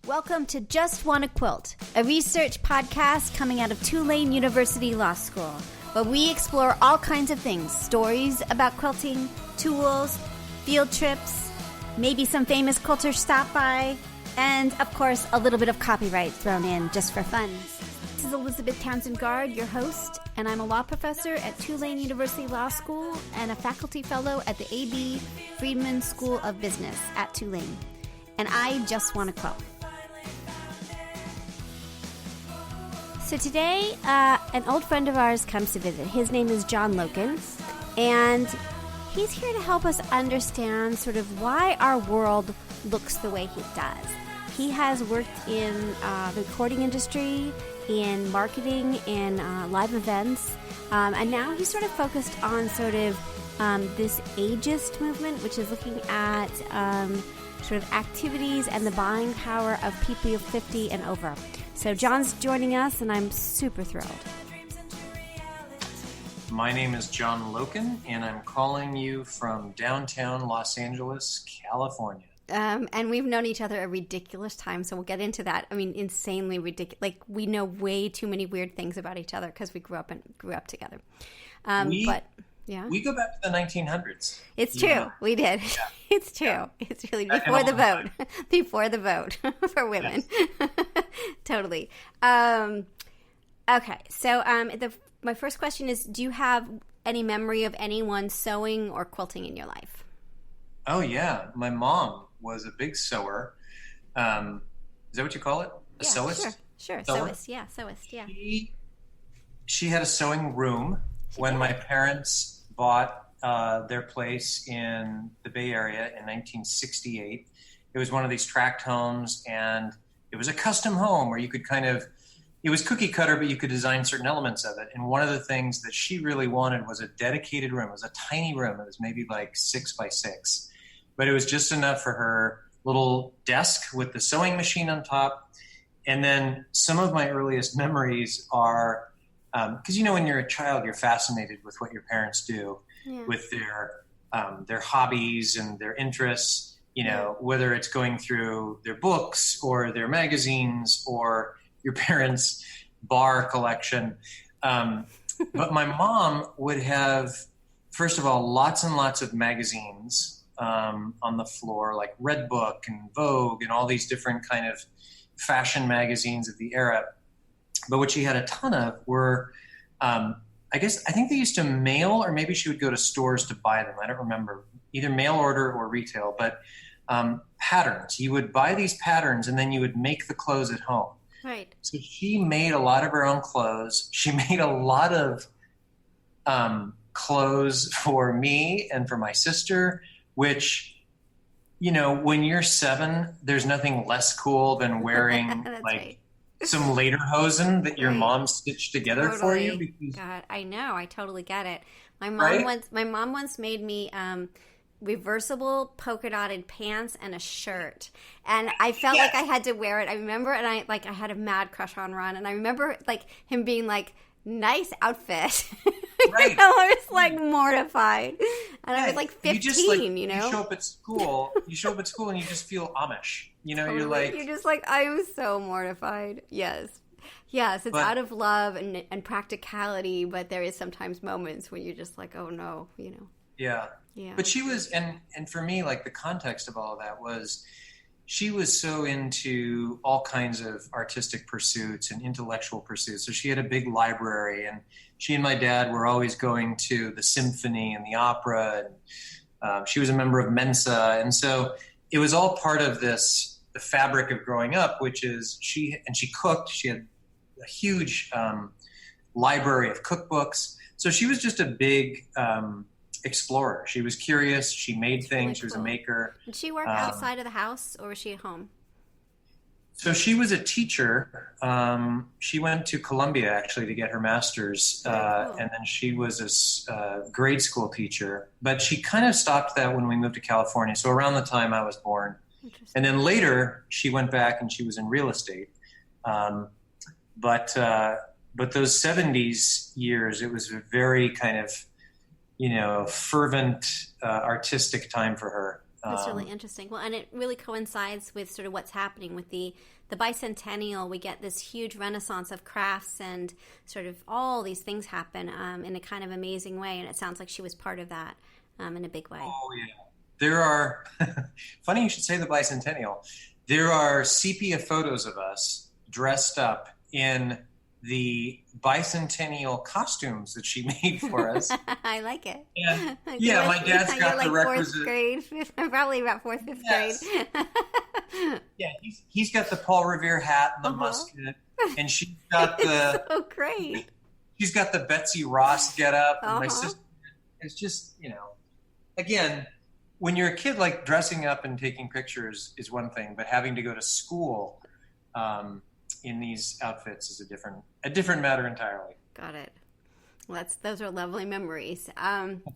Welcome to JustWannaQuilt, a research podcast coming out of Tulane University Law School, where we explore all kinds of things, stories about quilting, tools, field trips, maybe some famous quilters stop by, and, of course, a little bit of copyright thrown in just for fun. This is Elizabeth Townsend-Gard, your host, and I'm a law professor at Tulane University Law School and a faculty fellow at the A.B. Friedman School of Business at Tulane. And I just want to quilt. So today, an old friend of ours comes to visit. His name is John Loken, and he's here to help us understand sort of why our world looks the way it does. He has worked in the recording industry, in marketing, in live events, and now he's sort of focused on sort of this ageist movement, which is looking at sort of activities and the buying power of people 50 and over. So John's joining us, and I'm super thrilled. My name is John Loken, and I'm calling you from downtown Los Angeles, California. And we've known each other a ridiculous time, so we'll get into that. I mean, insanely ridiculous. Like, we know way too many weird things about each other because we grew up together. Yeah. We go back to the 1900s. It's true. Yeah. We did. Yeah. It's true. Yeah. It's really before the vote. Before the vote for women. Yes. Totally. Okay. So my first question is, do you have any memory of anyone sewing or quilting in your life? Oh, yeah. My mom was a big sewer. Is that what you call it? A sewist? Sure. Sewist. Yeah. Sewist. Yeah. She had a sewing room when my parents bought their place in the Bay Area in 1968. It was one of these tract homes, and it was a custom home where you could it was cookie cutter, but you could design certain elements of it. And one of the things that she really wanted was a dedicated room. It was a tiny room. It was maybe like 6 by 6, but it was just enough for her little desk with the sewing machine on top. And then some of my earliest memories are, because when you're a child, you're fascinated with what your parents do with their hobbies and their interests, whether it's going through their books or their magazines or your parents' bar collection. But my mom would have, first of all, lots and lots of magazines on the floor, like Red Book and Vogue and all these different kind of fashion magazines of the era. But what she had a ton of were, I think they used to mail, or maybe she would go to stores to buy them. I don't remember, either mail order or retail, but patterns. You would buy these patterns and then you would make the clothes at home. Right. So she made a lot of her own clothes. She made a lot of clothes for me and for my sister, which, when you're 7, there's nothing less cool than wearing some lederhosen that your mom stitched together for you. Because... God, I know. I totally get it. My mom once made me reversible polka dotted pants and a shirt, and I felt like I had to wear it. I remember, and I had a mad crush on Ron, and I remember him being like, "Nice outfit." Right. I was mortified, and I was 15. You show up at school. And you just feel Amish. Totally. You're just I'm so mortified. Yes, it's out of love and practicality, but there is sometimes moments when you're just oh no, Yeah. But she was, and for me, the context of all of that was, she was so into all kinds of artistic pursuits and intellectual pursuits. So she had a big library, and she and my dad were always going to the symphony and the opera, and she was a member of Mensa. And so it was all part of the fabric of growing up, which is she cooked. She had a huge library of cookbooks. So she was just a big explorer. She was curious. She made things. Really she was a maker. Did she work outside of the house, or was she at home? So she was a teacher. She went to Columbia actually to get her master's, and then she was a grade school teacher. But she kind of stopped that when we moved to California. So around the time I was born, and then later she went back and she was in real estate. But those 70s years, it was a very kind of fervent artistic time for her. That's really interesting. Well, and it really coincides with sort of what's happening with the bicentennial. We get this huge renaissance of crafts and sort of all these things happen in a kind of amazing way. And it sounds like she was part of that in a big way. Oh, yeah. There are, funny you should say the bicentennial. There are sepia photos of us dressed up in the bicentennial costumes that she made for us. I like it. And, yeah, my dad's got like the requisite. Fourth grade, probably about fourth, fifth Yes. grade. Yeah, he's got the Paul Revere hat and the musket, and she's got the so great. She's got the Betsy Ross getup. And my Uh-huh. sister, it's just, again, when you're a kid, like dressing up and taking pictures is one thing, but having to go to school in these outfits is a different matter entirely. Got it. Well, those are lovely memories.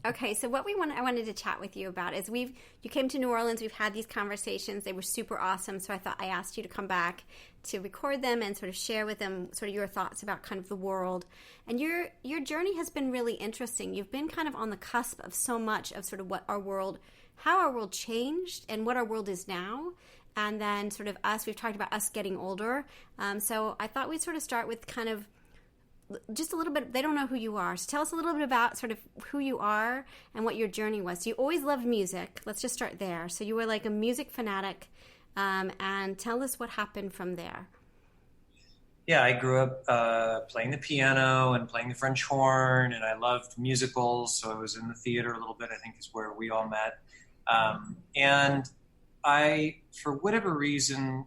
Okay, so what I wanted to chat with you about is you came to New Orleans. We've had these conversations. They were super awesome. So I asked you to come back to record them and sort of share with them sort of your thoughts about kind of the world. And your journey has been really interesting. You've been kind of on the cusp of so much of sort of how our world changed and what our world is now. And then sort of we've talked about us getting older. So I thought we'd sort of start with kind of just a little bit. They don't know who you are. So tell us a little bit about sort of who you are and what your journey was. You always loved music. Let's just start there. So you were like a music fanatic. And tell us what happened from there. Yeah, I grew up playing the piano and playing the French horn, and I loved musicals. So I was in the theater a little bit, I think is where we all met. And I, for whatever reason,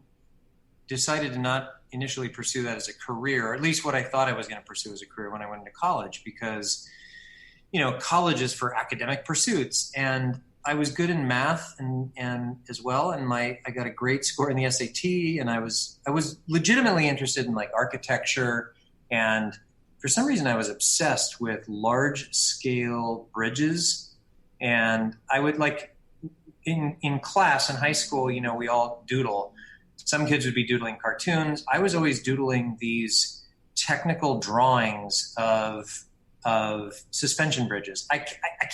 decided to not initially pursue that as a career, or at least what I thought I was going to pursue as a career when I went into college, because, college is for academic pursuits. And I was good in math and as well. And I got a great score in the SAT, and I was legitimately interested in like architecture. And for some reason I was obsessed with large scale bridges. And I would in class in high school, we all doodle. Some kids would be doodling cartoons. I was always doodling these technical drawings of suspension bridges. I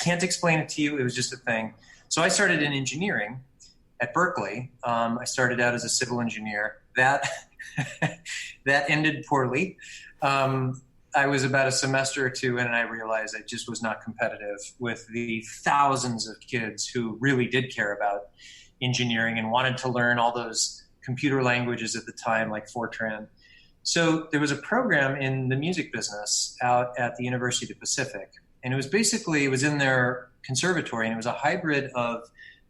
can't explain it to you. It was just a thing. So I started in engineering at Berkeley. I started out as a civil engineer. That ended poorly. I was about a semester or two in, and I realized I just was not competitive with the thousands of kids who really did care about engineering and wanted to learn all those computer languages at the time, like Fortran. So there was a program in the music business out at the University of the Pacific. And it was in their conservatory, and it was a hybrid of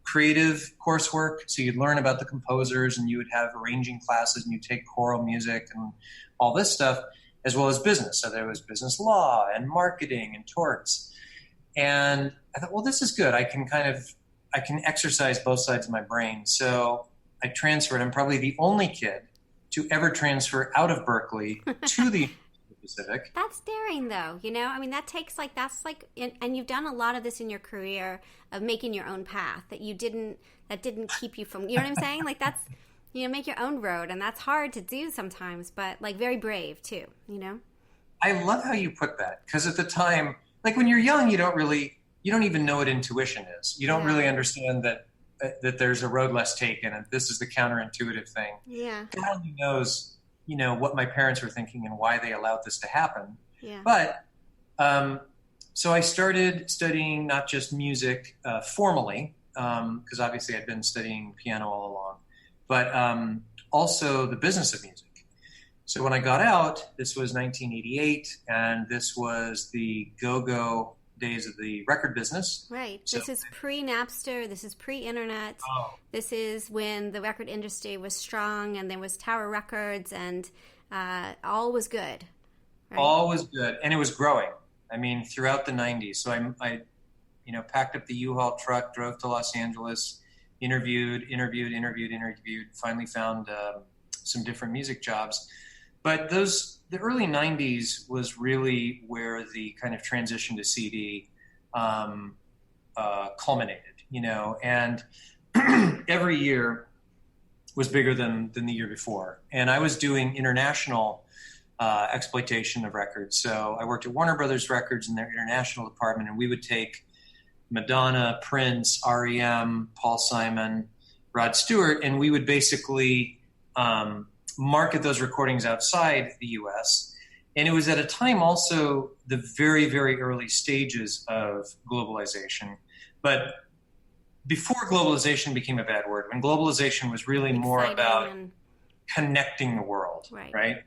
creative coursework. So you'd learn about the composers, and you would have arranging classes, and you'd take choral music and all this stuff, as well as business. So there was business law and marketing and torts. And I thought, well, this is good. I can exercise both sides of my brain. So I transferred. I'm probably the only kid to ever transfer out of Berkeley to the Pacific. That's daring, though. I mean, and you've done a lot of this in your career of making your own path that didn't keep you from, you know what I'm saying? Like that's, make your own road, and that's hard to do sometimes, but like very brave too, I love how you put that, because at the time, like when you're young, you don't even know what intuition is. You don't really understand that there's a road less taken, and this is the counterintuitive thing. Yeah. God only knows, what my parents were thinking and why they allowed this to happen. Yeah. But so I started studying not just music formally, because obviously I'd been studying piano all along, but also the business of music. So when I got out, this was 1988, and this was the go-go days of the record business. Right. This is pre-Napster. This is pre-internet. Oh. This is when the record industry was strong, and there was Tower Records, and all was good. Right? All was good, and it was growing. I mean, throughout the 90s. So I packed up the U-Haul truck, drove to Los Angeles, interviewed, finally found some different music jobs. But the early 90s was really where the kind of transition to CD culminated, and every year was bigger than the year before. And I was doing international exploitation of records. So I worked at Warner Brothers Records in their international department, and we would take Madonna, Prince, REM, Paul Simon, Rod Stewart, and we would basically market those recordings outside the U.S. And it was at a time also the very, very early stages of globalization. But before globalization became a bad word, when globalization was really more about connecting the world, right?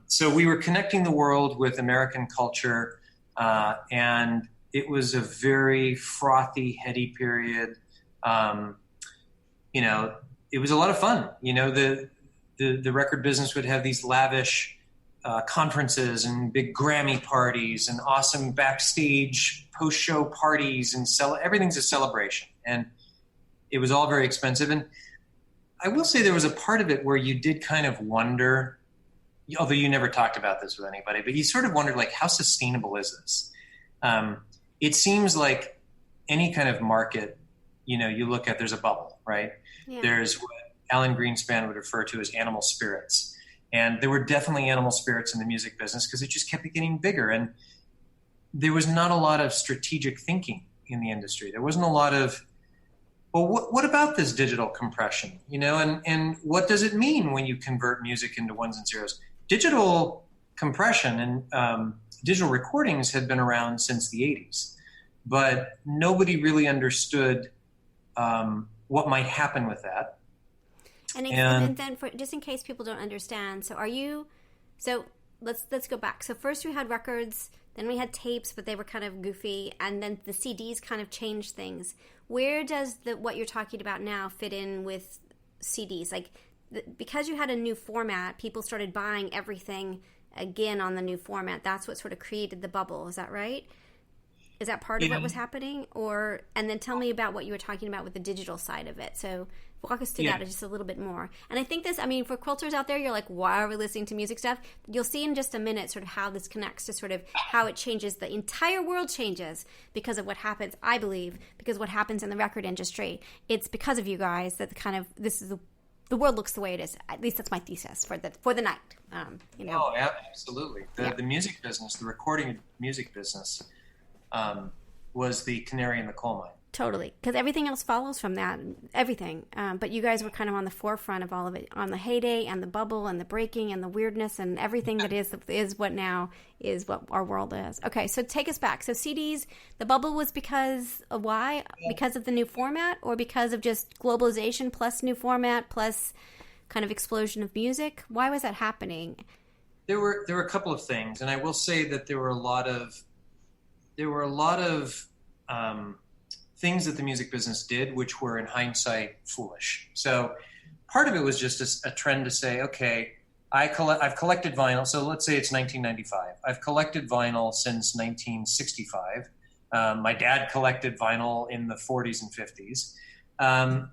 So we were connecting the world with American culture, and it was a very frothy, heady period. You know, it was a lot of fun. You know, the record business would have these lavish conferences and big Grammy parties and awesome backstage post-show parties, and everything's a celebration. And it was all very expensive. And I will say there was a part of it where you did kind of wonder, although you never talked about this with anybody, but you sort of wondered, like, how sustainable is this? It seems like any kind of market, you know, you look at, there's a bubble, right? Yeah. There's what Alan Greenspan would refer to as animal spirits. And there were definitely animal spirits in the music business because it just kept getting bigger. And there was not a lot of strategic thinking in the industry. There wasn't a lot of, well, what about this digital compression? You know, and what does it mean when you convert music into ones and zeros? Digital compression and digital recordings had been around since the 80s, but nobody really understood what might happen with that. And then just in case people don't understand, so let's go back. So first we had records, then we had tapes, but they were kind of goofy, and then the CDs kind of changed things. Where does what you're talking about now fit in with CDs? Like, because you had a new format, people started buying everything again on the new format. That's what sort of created the bubble. Is that right? Is that part of what was happening? And then tell me about what you were talking about with the digital side of it. So walk us through that just a little bit more. And I think this, I mean, for quilters out there, you're like, why are we listening to music stuff? You'll see in just a minute sort of how this connects to sort of how it changes. The entire world changes because of what happens, I believe, because what happens in the record industry. It's because of you guys that the world looks the way it is. At least that's my thesis for the night. You know. Oh, yeah, absolutely. The music business, the recording music business, was the canary in the coal mine. Totally, because everything else follows from that, everything. But you guys were kind of on the forefront of all of it, on the heyday and the bubble and the breaking and the weirdness and everything that is what now is what our world is. Okay, so take us back. So CDs, the bubble was because of why? Because of the new format, or because of just globalization plus new format plus kind of explosion of music? Why was that happening? There were a couple of things, and I will say that there were a lot of things that the music business did which were in hindsight foolish. So part of it was just a trend to say, okay, I've collected vinyl. So let's say it's 1995. I've collected vinyl since 1965. My dad collected vinyl in the 40s and 50s.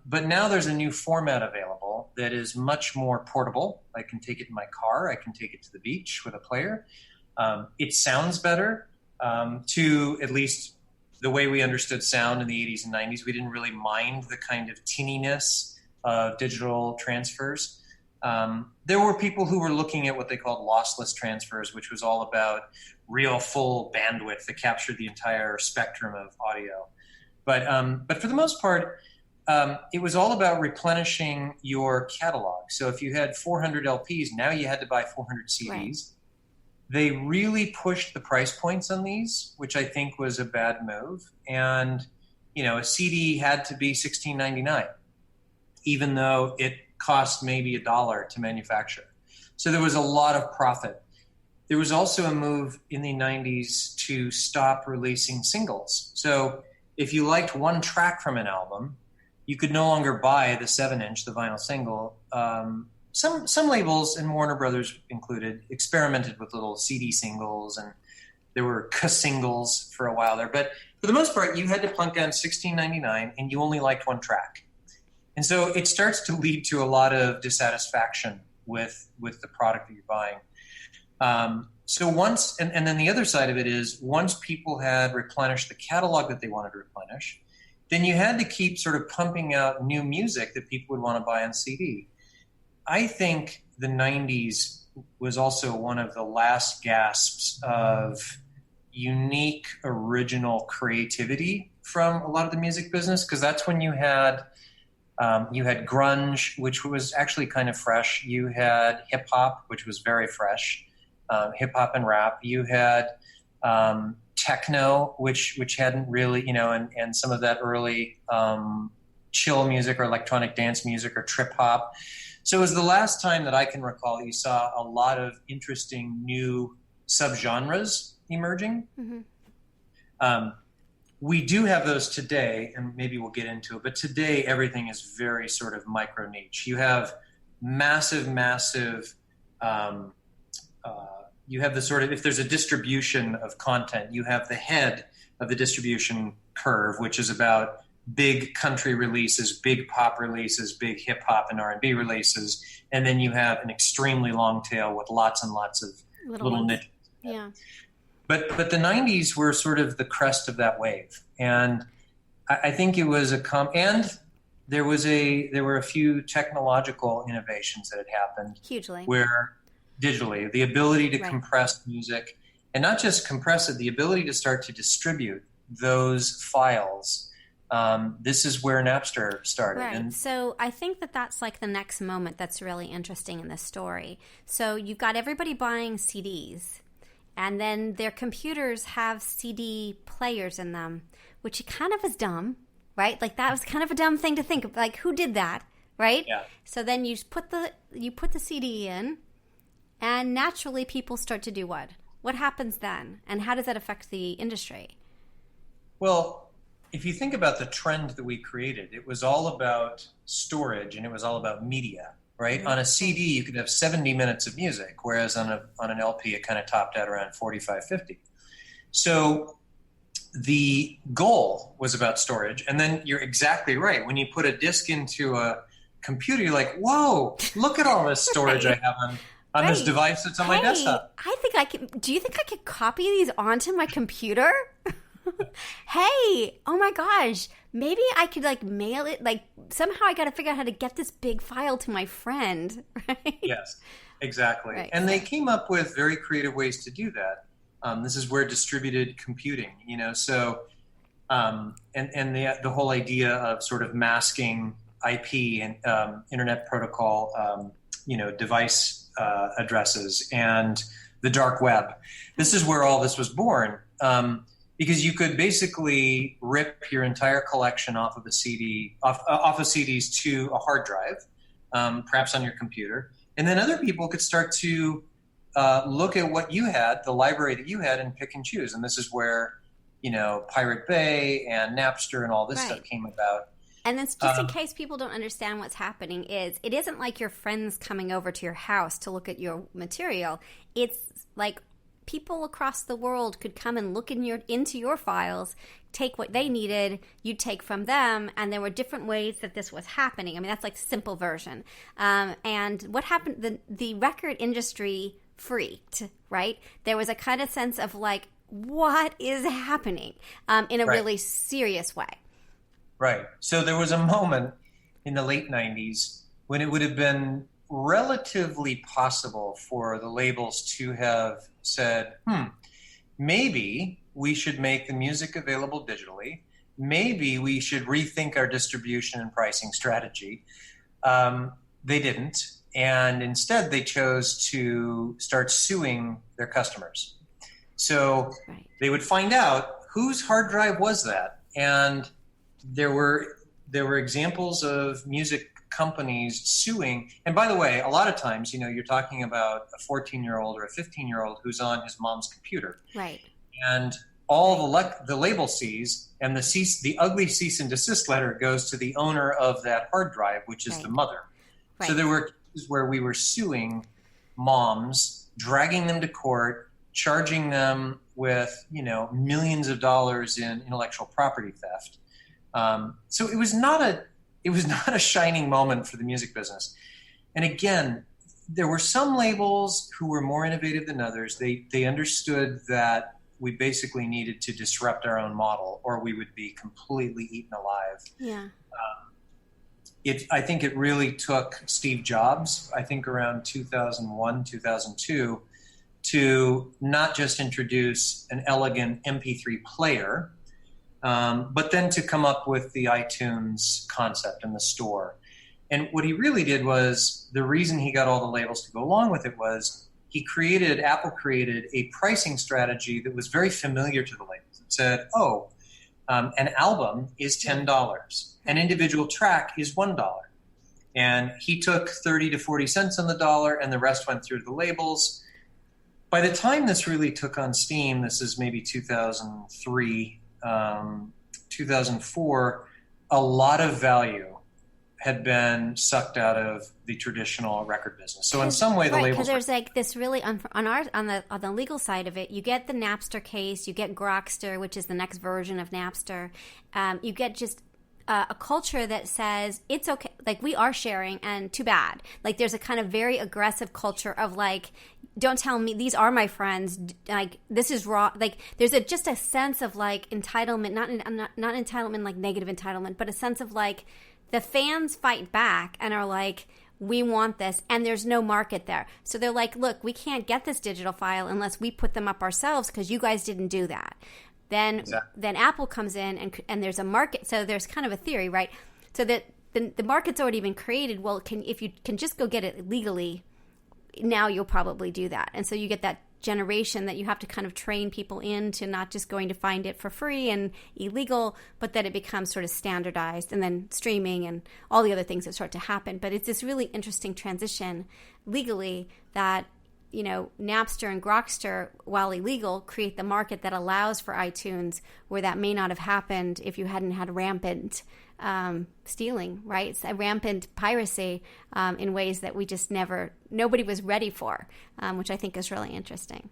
But now there's a new format available that is much more portable. I can take it in my car. I can take it to the beach with a player. It sounds better, to at least the way we understood sound in the 80s and 90s. We didn't really mind the kind of tinniness of digital transfers. There were people who were looking at what they called lossless transfers, which was all about real full bandwidth that captured the entire spectrum of audio. But for the most part, it was all about replenishing your catalog. So if you had 400 LPs, now you had to buy 400 CDs. Right. They really pushed the price points on these, which I think was a bad move. And, you know, a CD had to be $16.99, even though it cost maybe $1 to manufacture. So there was a lot of profit. There was also a move in the 90s to stop releasing singles. So if you liked one track from an album, you could no longer buy the 7-inch, the vinyl single. Some labels, and Warner Brothers included, experimented with little CD singles, and there were singles for a while there. But for the most part, you had to plunk down $16.99, and you only liked one track. And so it starts to lead to a lot of dissatisfaction with the product that you're buying. So once, and then the other side of it is, once people had replenished the catalog that they wanted to replenish, then you had to keep sort of pumping out new music that people would want to buy on CD. I think the 90s was also one of the last gasps of unique, original creativity from a lot of the music business, because that's when you had grunge, which was actually kind of fresh. You had hip hop, which was very fresh, hip hop and rap. You had techno, which hadn't really, and some of that early chill music or electronic dance music or trip hop. So it was the last time that I can recall you saw a lot of interesting new subgenres emerging. Mm-hmm. We do have those today, and maybe we'll get into it, but today everything is very sort of micro niche. You have massive, you have the sort of, if there's a distribution of content, you have the head of the distribution curve, which is about big country releases, big pop releases, big hip hop and R&B releases, and then you have an extremely long tail with lots and lots of little niches. Yeah. But the 90s were sort of the crest of that wave, and I think it was and there were a few technological innovations that had happened hugely, where digitally the ability to compress music, and not just compress it, the ability to start to distribute those files. This is where Napster started. Right. And so I think that's like the next moment that's really interesting in this story. So you've got everybody buying CDs, and then their computers have CD players in them, which kind of is dumb, right? Like that was kind of a dumb thing to think of. Like, who did that, right? Yeah. So then you put the CD in, and naturally people start to do what? What happens then? And how does that affect the industry? Well, if you think about the trend that we created, it was all about storage and it was all about media, right? Mm-hmm. On a CD, you could have 70 minutes of music, whereas on an LP, it kind of topped out around 45, 50. So the goal was about storage. And then you're exactly right. When you put a disc into a computer, you're like, whoa, look at all this storage I have on this device that's on my desktop. Do you think I could copy these onto my computer? Hey, oh my gosh, maybe I could like mail it, like somehow I got to figure out how to get this big file to my friend, right? Yes, exactly. Right. And they came up with very creative ways to do that. This is where distributed computing, so, and the whole idea of sort of masking IP and internet protocol, device addresses and the dark web. This is where all this was born. Because you could basically rip your entire collection off of a CD, off of CDs to a hard drive, perhaps on your computer, and then other people could start to look at what you had, the library that you had, and pick and choose. And this is where, Pirate Bay and Napster and all this stuff came about. And then just in case people don't understand what's happening it isn't like your friends coming over to your house to look at your material. It's like people across the world could come and look into your files, take what they needed, you take from them, and there were different ways that this was happening. I mean, that's like the simple version. And what happened, the record industry freaked, right? There was a kind of sense of like, what is happening in a really serious way. Right. So there was a moment in the late 90s when it would have been relatively possible for the labels to have said, maybe we should make the music available digitally. Maybe we should rethink our distribution and pricing strategy. They didn't. And instead, they chose to start suing their customers. So they would find out whose hard drive was that. And there were examples of music companies suing. And by the way, a lot of times, you're talking about a 14-year-old or a 15-year-old who's on his mom's computer. Right. And all the label sees, and the ugly cease and desist letter goes to the owner of that hard drive, which is the mother. Right. So there were cases where we were suing moms, dragging them to court, charging them with, millions of dollars in intellectual property theft. So it was not a shining moment for the music business. And again, there were some labels who were more innovative than others. They understood that we basically needed to disrupt our own model or we would be completely eaten alive. Yeah. I think it really took Steve Jobs, I think around 2001, 2002, to not just introduce an elegant MP3 player, but then to come up with the iTunes concept in the store. And what he really did was, the reason he got all the labels to go along with it was Apple created a pricing strategy that was very familiar to the labels. It said, an album is $10. An individual track is $1. And he took 30 to 40 cents on the dollar, and the rest went through the labels. By the time this really took on steam, this is maybe 2003, 2004, a lot of value had been sucked out of the traditional record business. So in some way, the labels, because there's like this really on the legal side of it, you get the Napster case, you get Grokster, which is the next version of Napster. You get just a culture that says it's okay, like we are sharing, and too bad. Like there's a kind of very aggressive culture of like, don't tell me these are my friends. Like this is raw. Like there's just a sense of like entitlement, not entitlement like negative entitlement, but a sense of like the fans fight back and are like, we want this, and there's no market there. So they're like, look, we can't get this digital file unless we put them up ourselves because you guys didn't do that. Then Apple comes in and there's a market. So there's kind of a theory, right? So that the market's already been created. Well, if you can just go get it legally, now you'll probably do that. And so you get that generation that you have to kind of train people into not just going to find it for free and illegal, but that it becomes sort of standardized, and then streaming and all the other things that start to happen. But it's this really interesting transition legally that, you know, Napster and Grokster, while illegal, create the market that allows for iTunes, where that may not have happened if you hadn't had rampant stealing, right? It's a rampant piracy in ways that we just nobody was ready for, which I think is really interesting.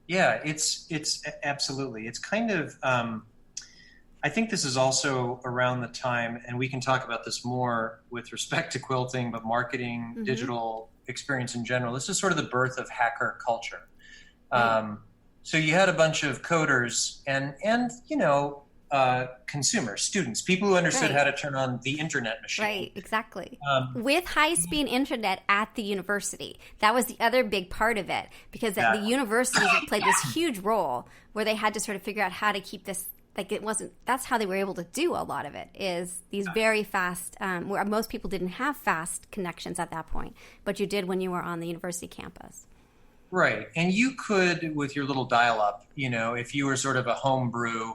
Yeah, it's absolutely. It's kind of, I think this is also around the time, and we can talk about this more with respect to quilting, but marketing, digital experience in general. This is sort of the birth of hacker culture. So you had a bunch of coders and you know, consumers, students, people who understood how to turn on the internet machine. Right, exactly. With high-speed internet at the university. That was the other big part of it, because the universities played this huge role where they had to sort of figure out how to keep this, like it wasn't, that's how they were able to do a lot of it, is these very fast, where most people didn't have fast connections at that point, but you did when you were on the university campus. Right, and you could, with your little dial-up, you know, if you were sort of a homebrew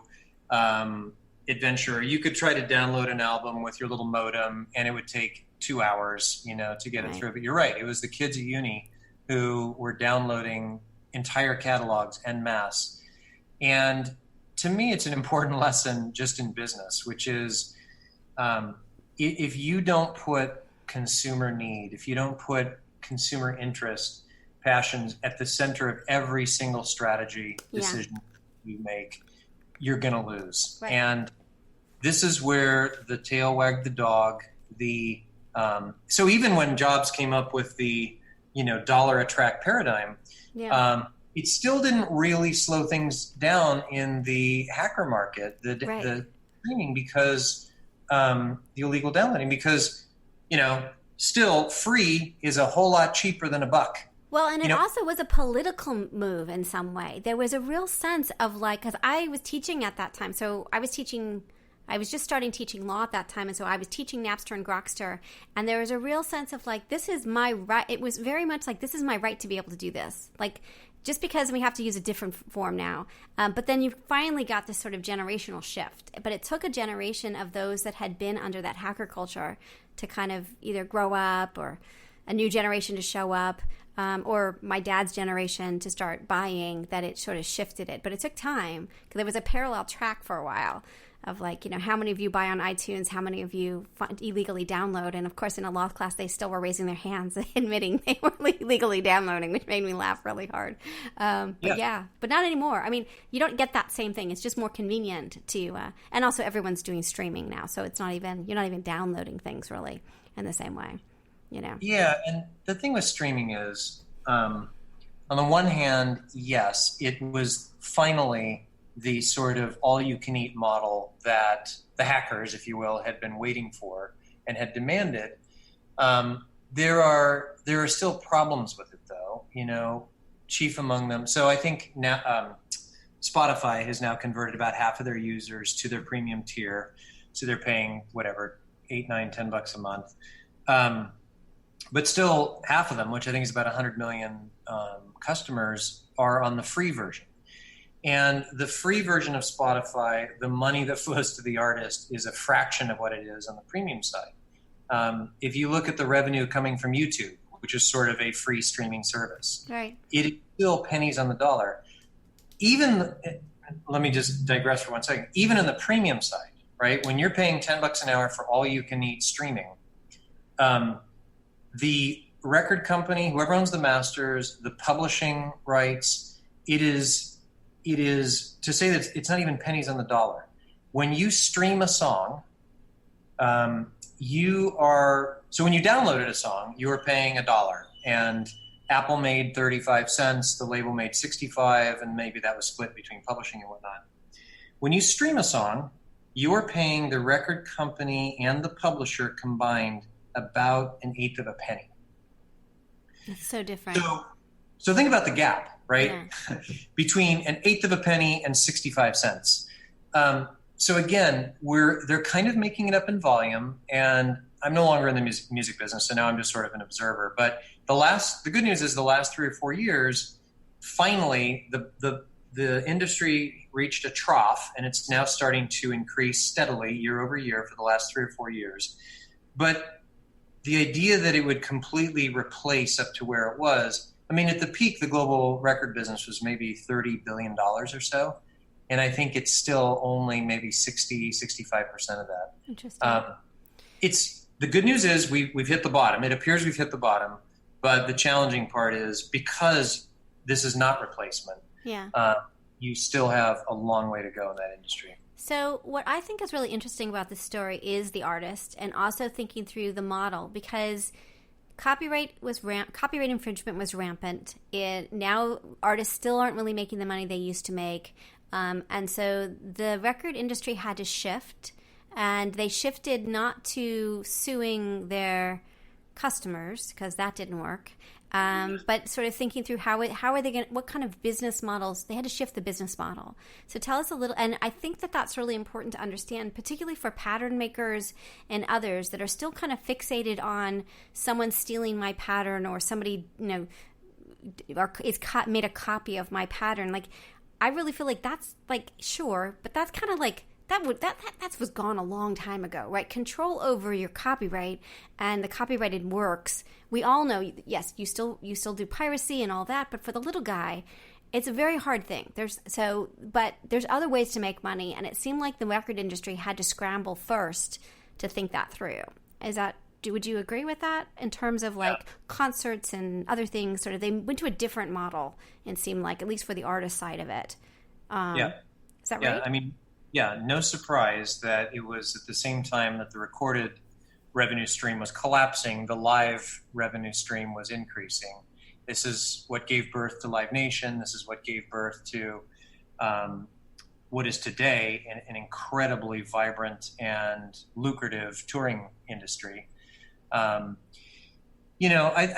adventurer, you could try to download an album with your little modem, and it would take 2 hours, you know, to get it through. But you're right, it was the kids at uni who were downloading entire catalogs en masse. And to me, it's an important lesson just in business, which is if you don't put consumer need, if you don't put consumer interest, passions at the center of every single strategy decision you make, you're going to lose. Right. And this is where the tail wagged the dog. So even when Jobs came up with the, you know, dollar a track paradigm, it still didn't really slow things down in the hacker market, the streaming, because the illegal downloading, because, you know, still free is a whole lot cheaper than $1. Well, and it also was a political move in some way. There was a real sense of like, because I was teaching at that time. So I was just starting teaching law at that time. And so I was teaching Napster and Grokster. And there was a real sense of like, this is my right. It was very much like, this is my right to be able to do this. Like, just because we have to use a different form now. But then you finally got this sort of generational shift. But it took a generation of those that had been under that hacker culture to kind of either grow up, or a new generation to show up, or my dad's generation to start buying, that it sort of shifted it. But it took time, because there was a parallel track for a while of like, you know, how many of you buy on iTunes, how many of you illegally download. And of course, in a law class, they still were raising their hands admitting they were illegally downloading, which made me laugh really hard. But not anymore. I mean, you don't get that same thing. It's just more convenient to, and also everyone's doing streaming now. So it's you're not even downloading things really in the same way, you know? Yeah. And the thing with streaming is, on the one hand, yes, it was finally the sort of all-you-can-eat model that the hackers, if you will, had been waiting for and had demanded. There are still problems with it, though. You know, chief among them. So I think now, Spotify has now converted about half of their users to their premium tier. So they're paying whatever, $8, $9, $10 a month. But still half of them, which I think is about 100 million customers, are on the free version. And the free version of Spotify, the money that flows to the artist is a fraction of what it is on the premium side. If you look at the revenue coming from YouTube, which is sort of a free streaming service, right, it is still pennies on the dollar. Even, let me just digress for 1 second, even in the premium side, right, when you're paying $10 an hour for all you can eat streaming, the record company, whoever owns the masters, the publishing rights, it is to say that it's not even pennies on the dollar. When you stream a song, when you downloaded a song, you were paying $1, and Apple made 35 cents, the label made 65, and maybe that was split between publishing and whatnot. When you stream a song, you are paying the record company and the publisher combined about 1/8 of a penny. It's so different. So think about the gap, right? Yeah. Between 1/8 of a penny and 65 cents. So again, they're kind of making it up in volume, and I'm no longer in the music business, so now I'm just sort of an observer. But the good news is the last 3 or 4 years, finally, the industry reached a trough, and it's now starting to increase steadily year over year for the last 3 or 4 years. But the idea that it would completely replace up to where it was, I mean, at the peak, the global record business was maybe $30 billion or so. And I think it's still only maybe 65% of that. Interesting. The good news is we've hit the bottom. It appears we've hit the bottom. But the challenging part is because this is not replacement, you still have a long way to go in that industry. So what I think is really interesting about this story is the artist, and also thinking through the model, because copyright infringement was rampant. Now artists still aren't really making the money they used to make, and so the record industry had to shift, and they shifted not to suing their customers, because that didn't work, but sort of thinking through how are they going, what kind of business models. They had to shift the business model. So tell us a little, and I think that's really important to understand, particularly for pattern makers and others that are still kind of fixated on someone stealing my pattern, or somebody made a copy of my pattern. Like, I really feel like that's like, sure, but that's kind of like that was gone a long time ago, right? Control over your copyright and the copyrighted works. We all know, yes, you still do piracy and all that, but for the little guy, it's a very hard thing. But there's other ways to make money, and it seemed like the record industry had to scramble first to think that through. Would you agree with that in terms of concerts and other things? Sort of, they went to a different model, and seemed like, at least for the artist side of it. Is that right? Yeah, I mean, no surprise that it was at the same time that the recorded revenue stream was collapsing, the live revenue stream was increasing. This is what gave birth to Live Nation. This is what gave birth to what is today an incredibly vibrant and lucrative touring industry. I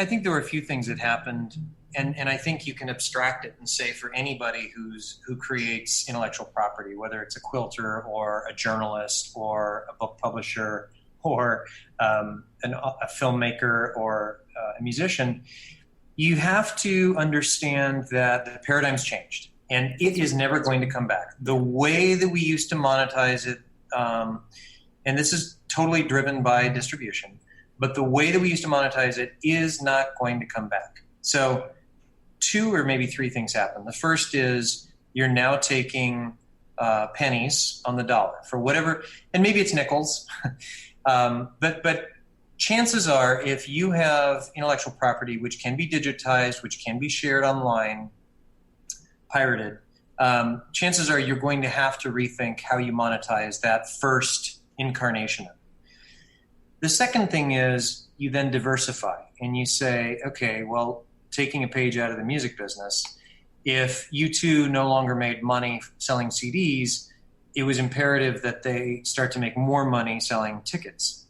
think there were a few things that happened, and I think you can abstract it and say for anybody who creates intellectual property, whether it's a quilter or a journalist or a book publisher or a filmmaker or a musician, you have to understand that the paradigm's changed, and it is never going to come back. The way that we used to monetize it, and this is totally driven by distribution, but the way that we used to monetize it is not going to come back. So 2 or maybe 3 things happen. The first is you're now taking pennies on the dollar for whatever, and maybe it's nickels, but chances are, if you have intellectual property which can be digitized, which can be shared online, pirated, chances are you're going to have to rethink how you monetize that first incarnation of it. The second thing is you then diversify, and you say, okay, well, taking a page out of the music business, if U2 no longer made money selling CDs, it was imperative that they start to make more money selling tickets.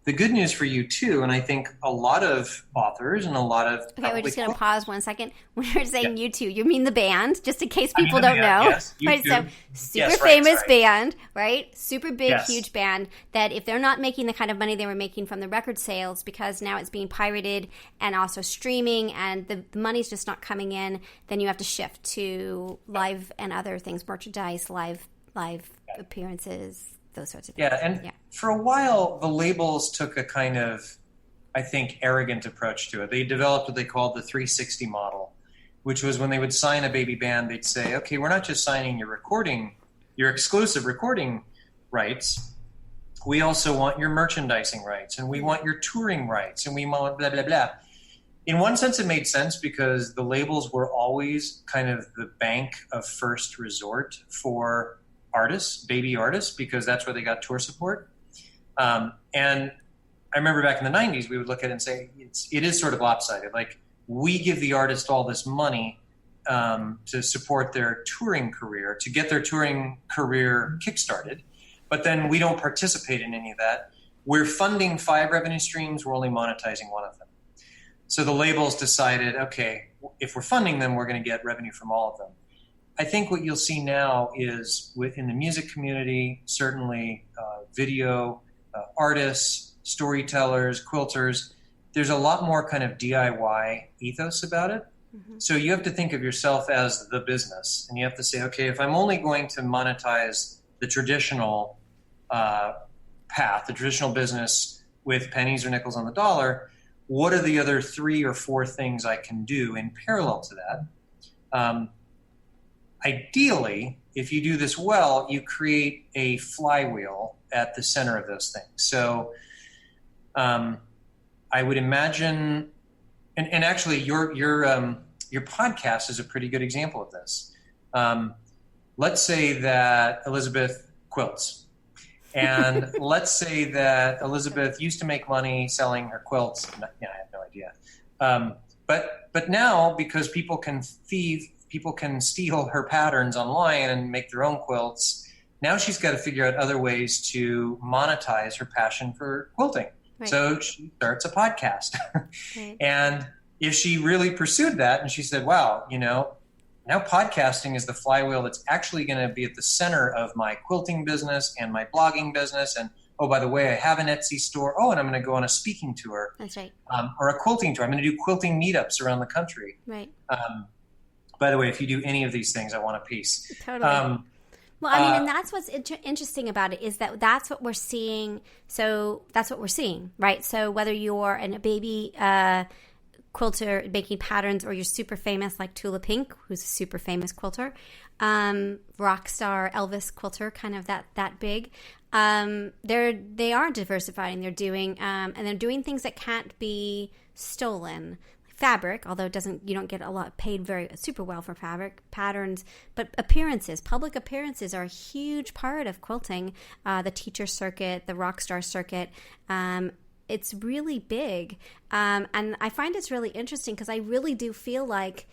the good news for you too, and I think a lot of authors and a lot of okay, we're just going to pause 1 second. When you're saying yeah. U2, you mean the band, just in case people don't know. Yes, right, so super yes, famous band, right? Super big, yes. huge band that if they're not making the kind of money they were making from the record sales, because now it's being pirated and also streaming and the money's just not coming in, then you have to shift to live and other things, merchandise, live appearances, those sorts of things. Yeah, and for a while, the labels took a kind of, I think, arrogant approach to it. They developed what they called the 360 model, which was when they would sign a baby band, they'd say, okay, we're not just signing your exclusive recording rights. We also want your merchandising rights, and we want your touring rights, and we want blah, blah, blah. In one sense, it made sense because the labels were always kind of the bank of first resort for artists, baby artists, because that's where they got tour support. And I remember back in the 90s, we would look at it and say, it is sort of lopsided. Like, we give the artist all this money to support their touring career, to get their touring career kickstarted, but then we don't participate in any of that. We're funding 5 revenue streams, we're only monetizing one of them. So the labels decided, okay, if we're funding them, we're going to get revenue from all of them. I think what you'll see now is within the music community, certainly video artists, storytellers, quilters, there's a lot more kind of DIY ethos about it. Mm-hmm. So you have to think of yourself as the business, and you have to say, okay, if I'm only going to monetize the traditional path, the traditional business with pennies or nickels on the dollar, what are the other 3 or 4 things I can do in parallel to that? Ideally, if you do this well, you create a flywheel at the center of those things. So I would imagine, and actually your podcast is a pretty good example of this. Let's say that Elizabeth quilts. And let's say that Elizabeth used to make money selling her quilts. I have no idea. But now, because people can steal her patterns online and make their own quilts, now she's got to figure out other ways to monetize her passion for quilting. Right. So she starts a podcast. Right. And if she really pursued that and she said, wow, now podcasting is the flywheel that's actually going to be at the center of my quilting business and my blogging business. And, oh, by the way, I have an Etsy store. Oh, and I'm going to go on a speaking tour. That's right. Or a quilting tour. I'm going to do quilting meetups around the country. Right. By the way, if you do any of these things, I want a piece. Totally. Well, I mean, and that's what's interesting about it is that that's what we're seeing. So that's what we're seeing, right? So whether you're a baby quilter making patterns or you're super famous like Tula Pink, who's a super famous quilter, rock star Elvis quilter, kind of that big, they are diversifying. They're doing and they're doing things that can't be stolen. Fabric, although you don't get a lot paid very super well for fabric patterns, but appearances, public appearances are a huge part of quilting. The teacher circuit, the rock star circuit, it's really big, and I find it's really interesting because I really do feel like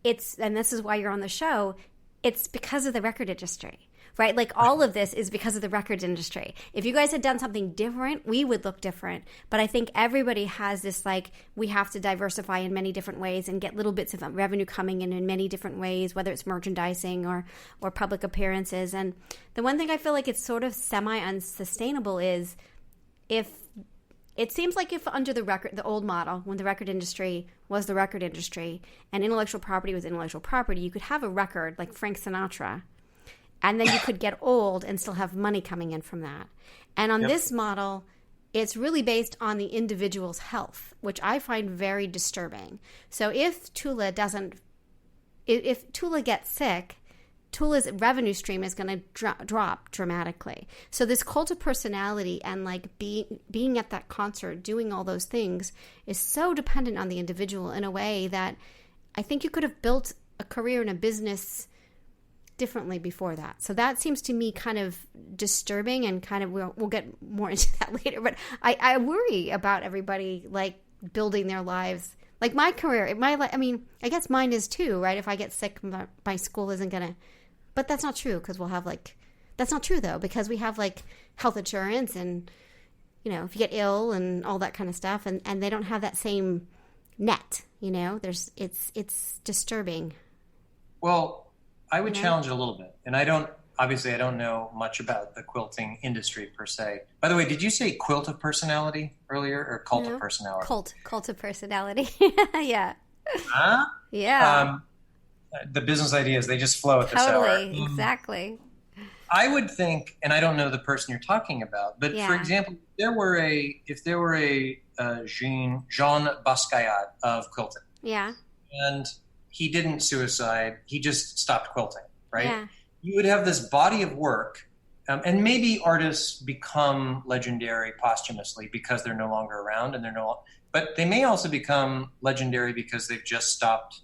and this is why you're on the show. It's because of the record industry. Right? Like all of this is because of the record industry. If you guys had done something different, we would look different. But I think everybody has this, like, we have to diversify in many different ways and get little bits of revenue coming in many different ways, whether it's merchandising or public appearances. And the one thing I feel like it's sort of semi-unsustainable is if it seems like if under the old model, when the record industry was the record industry and intellectual property was intellectual property, you could have a record like Frank Sinatra, and then you could get old and still have money coming in from that. And on this model, it's really based on the individual's health, which I find very disturbing. So if Tula gets sick, Tula's revenue stream is going to drop dramatically. So this cult of personality and like being at that concert, doing all those things is so dependent on the individual in a way that I think you could have built a career in a business differently before that. So that seems to me kind of disturbing, and kind of we'll get more into that later. But I worry about everybody like building their lives. Like my career, I guess mine is too, right? If I get sick, my school isn't gonna. But that's not true because we'll have that's not true though, because we have like health insurance and if you get ill and all that kind of stuff, and they don't have that same net, it's disturbing. Well, I would challenge it a little bit. And I don't know much about the quilting industry per se. By the way, did you say quilt of personality earlier or cult of personality? Cult of personality. Yeah. Huh? Yeah. The business ideas, they just flow at this hour. Totally. Exactly. I would think, and I don't know the person you're talking about, but for example, if there were a Jean Basquiat of quilting. Yeah. And he didn't suicide. He just stopped quilting, right? Yeah. You would have this body of work, and maybe artists become legendary posthumously because they're no longer around, but they may also become legendary because they've just stopped.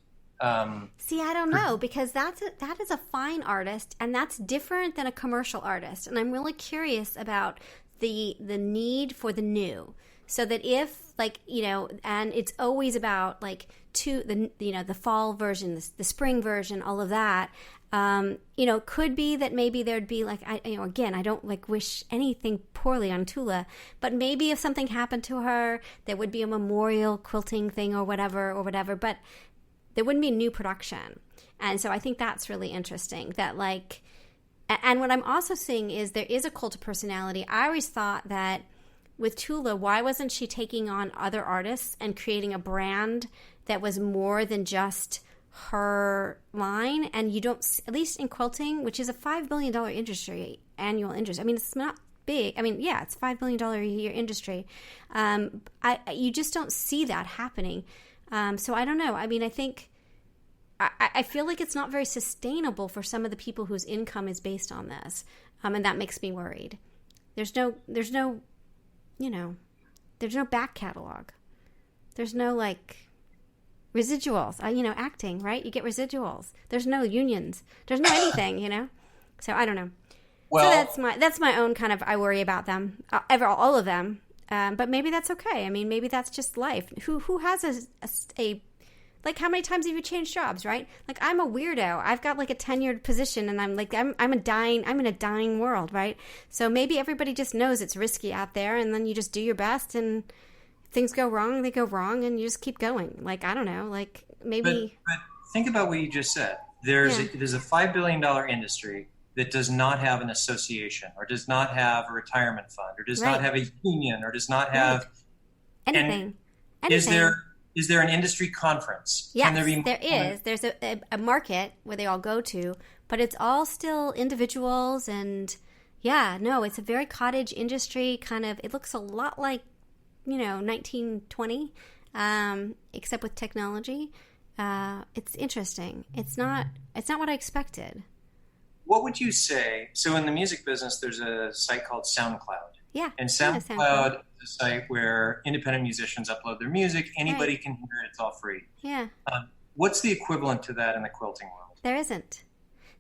See, I don't know, because that is a fine artist, and that's different than a commercial artist. And I'm really curious about the need for the new. So that if, and it's always about the fall version, the spring version, all of that. Could be that maybe there'd be again, I don't wish anything poorly on Tula, but maybe if something happened to her, there would be a memorial quilting thing or whatever, but there wouldn't be new production. And so I think that's really interesting that and what I'm also seeing is there is a cult of personality. I always thought that with Tula, why wasn't she taking on other artists and creating a brand that was more than just her line? And you don't, at least in quilting, which is a $5 billion industry, annual industry. I mean, it's not big. I mean, yeah, it's $5 billion a year industry. You just don't see that happening. So I don't know. I mean, I feel like it's not very sustainable for some of the people whose income is based on this. And that makes me worried. There's no back catalog. There's no residuals, acting, right? You get residuals. There's no unions. There's no anything, So I don't know. Well, so that's my own kind of, I worry about them, all of them. But maybe that's okay. I mean, maybe that's just life. Who has a how many times have you changed jobs, right? I'm a weirdo. I've got a tenured position, and I'm in a dying world, right? So maybe everybody just knows it's risky out there, and then you just do your best, and if things go wrong, they go wrong, and you just keep going. I don't know, maybe. But think about what you just said. There's a $5 billion industry that does not have an association, or does not have a retirement fund, or does not have a union, or does not have anything. Is there an industry conference? Yes, there is. There's a market where they all go to, but it's all still individuals, and it's a very cottage industry kind of. It looks a lot like 1920, except with technology. It's interesting. It's not what I expected. What would you say? So in the music business, there's a site called SoundCloud. Yeah. And SoundCloud is a site where independent musicians upload their music. Anybody can hear it. It's all free. Yeah. What's the equivalent to that in the quilting world? There isn't.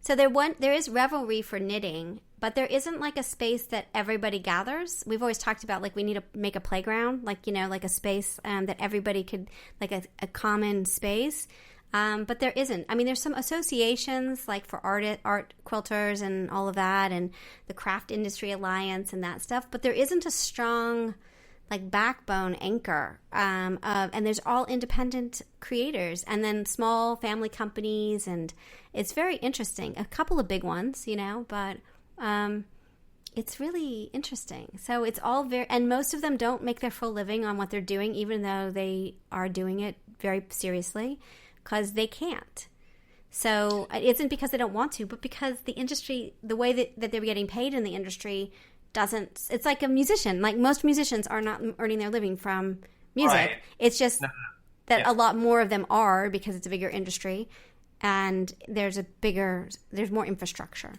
So there is Revelry for knitting, but there isn't a space that everybody gathers. We've always talked about we need to make a playground, a space that everybody could, a common space. But there isn't. I mean, there's some associations for art quilters and all of that, and the Craft Industry Alliance and that stuff. But there isn't a strong backbone anchor. And there's all independent creators, and then small family companies, and it's very interesting. A couple of big ones, but it's really interesting. So it's all and most of them don't make their full living on what they're doing, even though they are doing it very seriously. Because they can't. So it isn't because they don't want to, but because the industry, the way that they're getting paid in the industry doesn't, it's like a musician. Most musicians are not earning their living from music. Right. It's just that a lot more of them are, because it's a bigger industry, and there's more infrastructure.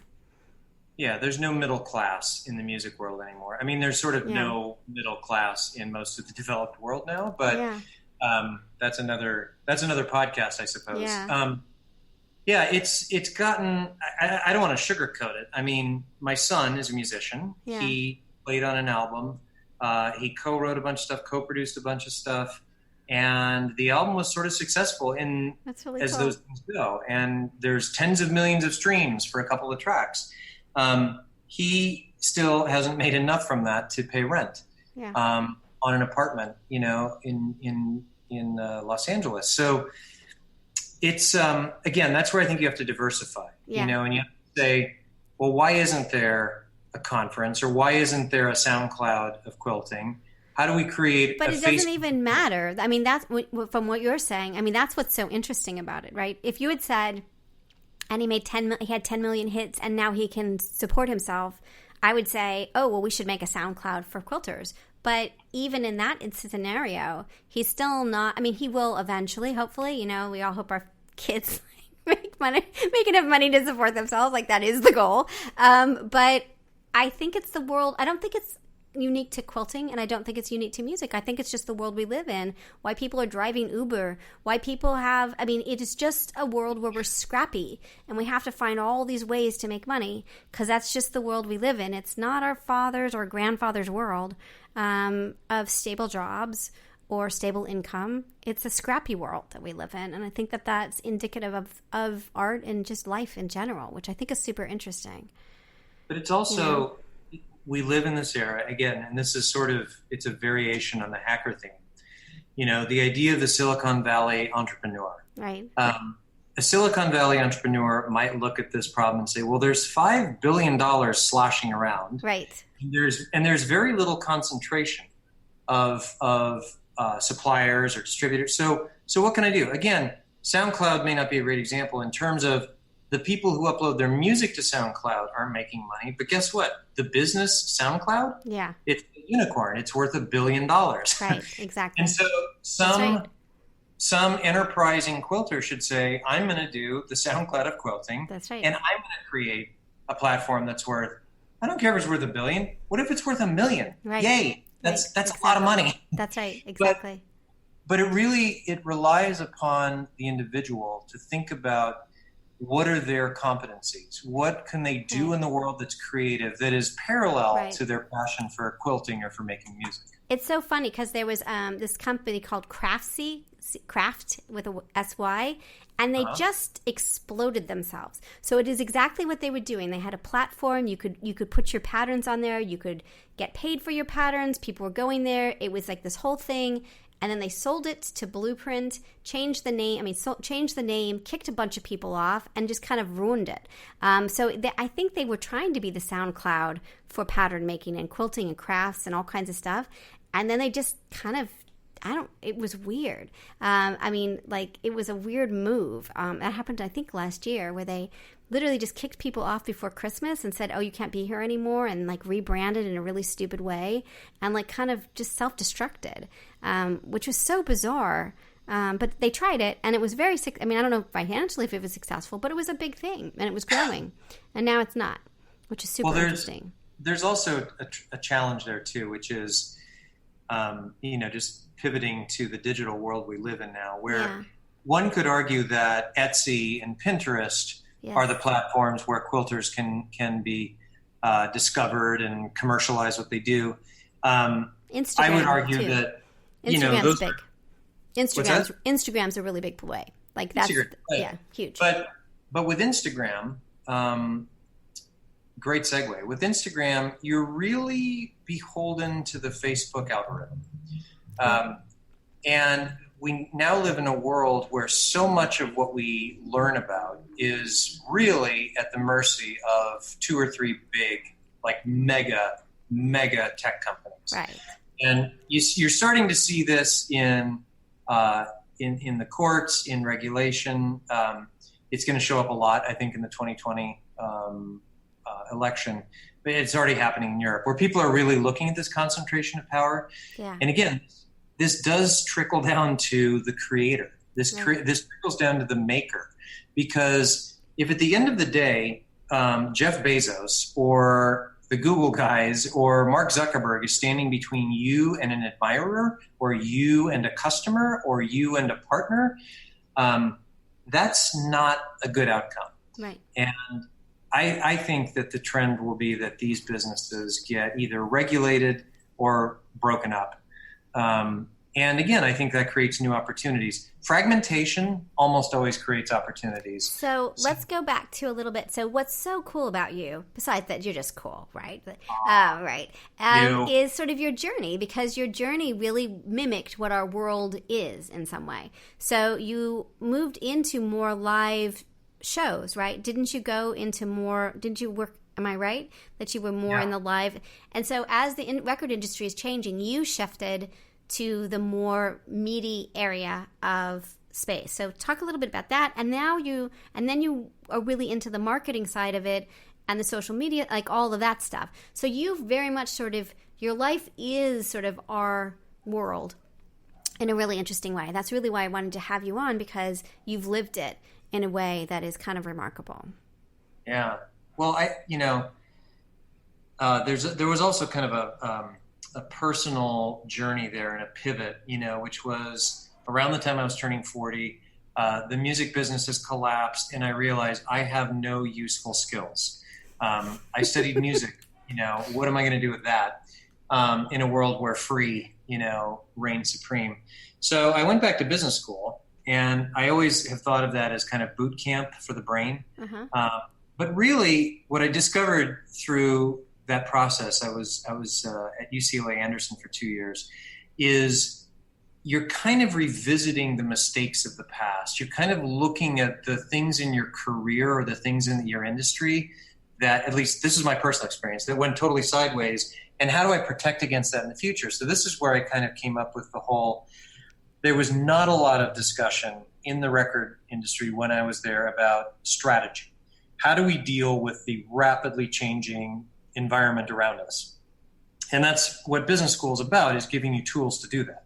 Yeah, there's no middle class in the music world anymore. I mean, there's sort of no middle class in most of the developed world now, but that's another podcast, I suppose. Yeah. It's gotten, I don't want to sugarcoat it. I mean, my son is a musician. Yeah. He played on an album. He co-wrote a bunch of stuff, co-produced a bunch of stuff. And the album was sort of successful as cool. Those things go. And there's tens of millions of streams for a couple of tracks. He still hasn't made enough from that to pay rent. Yeah. On an apartment, in Los Angeles. So it's again, that's where I think you have to diversify. Yeah. And you have to say, well, why isn't there a conference, or why isn't there a SoundCloud of quilting? How do we create? But it doesn't even matter. I mean, that's from what you're saying. I mean, that's what's so interesting about it, right? If you had said, and he had 10 million hits, and now he can support himself, I would say, oh, well, we should make a SoundCloud for quilters. But even in that scenario, he's still not. I mean, he will eventually, hopefully. We all hope our kids make enough money to support themselves. Like, that is the goal. But I think it's the world. I don't think it's unique to quilting, and I don't think it's unique to music. I think it's just the world we live in. Why people are driving Uber, why people have, I mean, it is just a world where we're scrappy and we have to find all these ways to make money, because that's just the world we live in. It's not our father's or grandfather's world of stable jobs or stable income. It's a scrappy world that we live in, and I think that that's indicative of art and just life in general, which I think is super interesting. But it's also, we live in this era, again, and this is it's a variation on the hacker theme. The idea of the Silicon Valley entrepreneur. Right. A Silicon Valley entrepreneur might look at this problem and say, well, there's $5 billion sloshing around. Right. And there's very little concentration of suppliers or distributors. So what can I do? Again, SoundCloud may not be a great example in terms of the people who upload their music to SoundCloud aren't making money. But guess what? The business SoundCloud, it's a unicorn. It's worth $1 billion. Right, exactly. And so some enterprising quilter should say, I'm going to do the SoundCloud of quilting. That's right. And I'm going to create a platform that's worth, I don't care if it's worth $1 billion. What if it's worth $1 million? Right. Yay. That's exactly. a lot of money. That's right. Exactly. But it relies upon the individual to think about, what are their competencies? What can they do in the world that's creative, that is parallel to their passion for quilting or for making music? It's so funny because there was this company called Craft with a SY, and they just exploded themselves. So it is exactly what they were doing. They had a platform. You could put your patterns on there. You could get paid for your patterns. People were going there. It was like this whole thing. And then they sold it to Blueprint, changed the name, kicked a bunch of people off, and just kind of ruined it. I think they were trying to be the SoundCloud for pattern making and quilting and crafts and all kinds of stuff. And then they just kind of, it was weird. It was a weird move. That happened, I think, last year, where they literally just kicked people off before Christmas and said, oh, you can't be here anymore, and like rebranded in a really stupid way, and like kind of just self-destructed, which was so bizarre. But they tried it, and it was very I don't know financially if it was successful, but it was a big thing, and it was growing, and now it's not, which is super interesting. There's also a challenge there too, which is, just pivoting to the digital world we live in now, where one could argue that Etsy and Pinterest are the platforms where quilters can be discovered and commercialize what they do. Instagram, I would argue too. That Instagram's big. Instagram's a really big way. Like that's huge. But with Instagram, great segue. With Instagram, you're really beholden to the Facebook algorithm, and we now live in a world where so much of what we learn about is really at the mercy of 2 or 3 big, like mega tech companies. Right. And you're starting to see this in the courts, in regulation. It's going to show up a lot, I think, in the 2020 election. But it's already happening in Europe, where people are really looking at this concentration of power. Yeah. And again, this does trickle down to the creator. This trickles down to the maker. Because if at the end of the day, Jeff Bezos or the Google guys or Mark Zuckerberg is standing between you and an admirer, or you and a customer, or you and a partner, that's not a good outcome. Right. And I think that the trend will be that these businesses get either regulated or broken up. And again, I think that creates new opportunities. Fragmentation almost always creates opportunities. So let's go back to a little bit. So what's so cool about you, besides that you're just cool, right? Is sort of your journey, because your journey really mimicked what our world is in some way. So you moved into more live shows, right? Didn't you work, am I right? That you were more in the live. And so as the record industry is changing, you shifted to the more meaty area of space. So talk a little bit about that. And then you are really into the marketing side of it and the social media, like all of that stuff. So you've very much your life is sort of our world in a really interesting way. That's really why I wanted to have you on, because you've lived it in a way that is kind of remarkable. Yeah. Well, there was also kind of a personal journey there and a pivot, which was around the time I was turning 40. The music business has collapsed, and I realized I have no useful skills. I studied music. What am I going to do with that in a world where free, reigns supreme? So I went back to business school, and I always have thought of that as kind of boot camp for the brain. Uh-huh. But really, what I discovered through that process, I was at UCLA Anderson for 2 years, is you're kind of revisiting the mistakes of the past. You're kind of looking at the things in your career or the things in your industry that, at least this is my personal experience, that went totally sideways, and how do I protect against that in the future? So this is where I kind of came up with there was not a lot of discussion in the record industry when I was there about strategy. How do we deal with the rapidly changing environment around us? And that's what business school is about, is giving you tools to do that.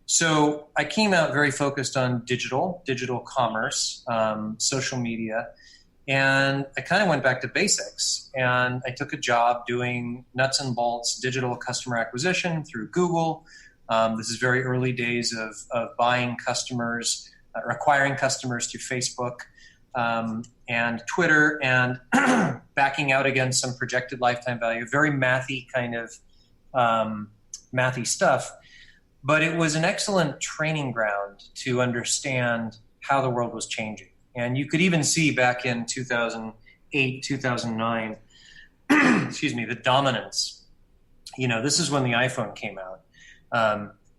So I came out very focused on digital commerce, social media, and I kind of went back to basics. And I took a job doing nuts and bolts digital customer acquisition through Google. This is very early days of buying customers, or acquiring customers through Facebook and Twitter, and backing out against some projected lifetime value. Very mathy kind of mathy stuff. But it was an excellent training ground to understand how the world was changing. And you could even see back in 2008, 2009, the dominance. This is when the iPhone came out.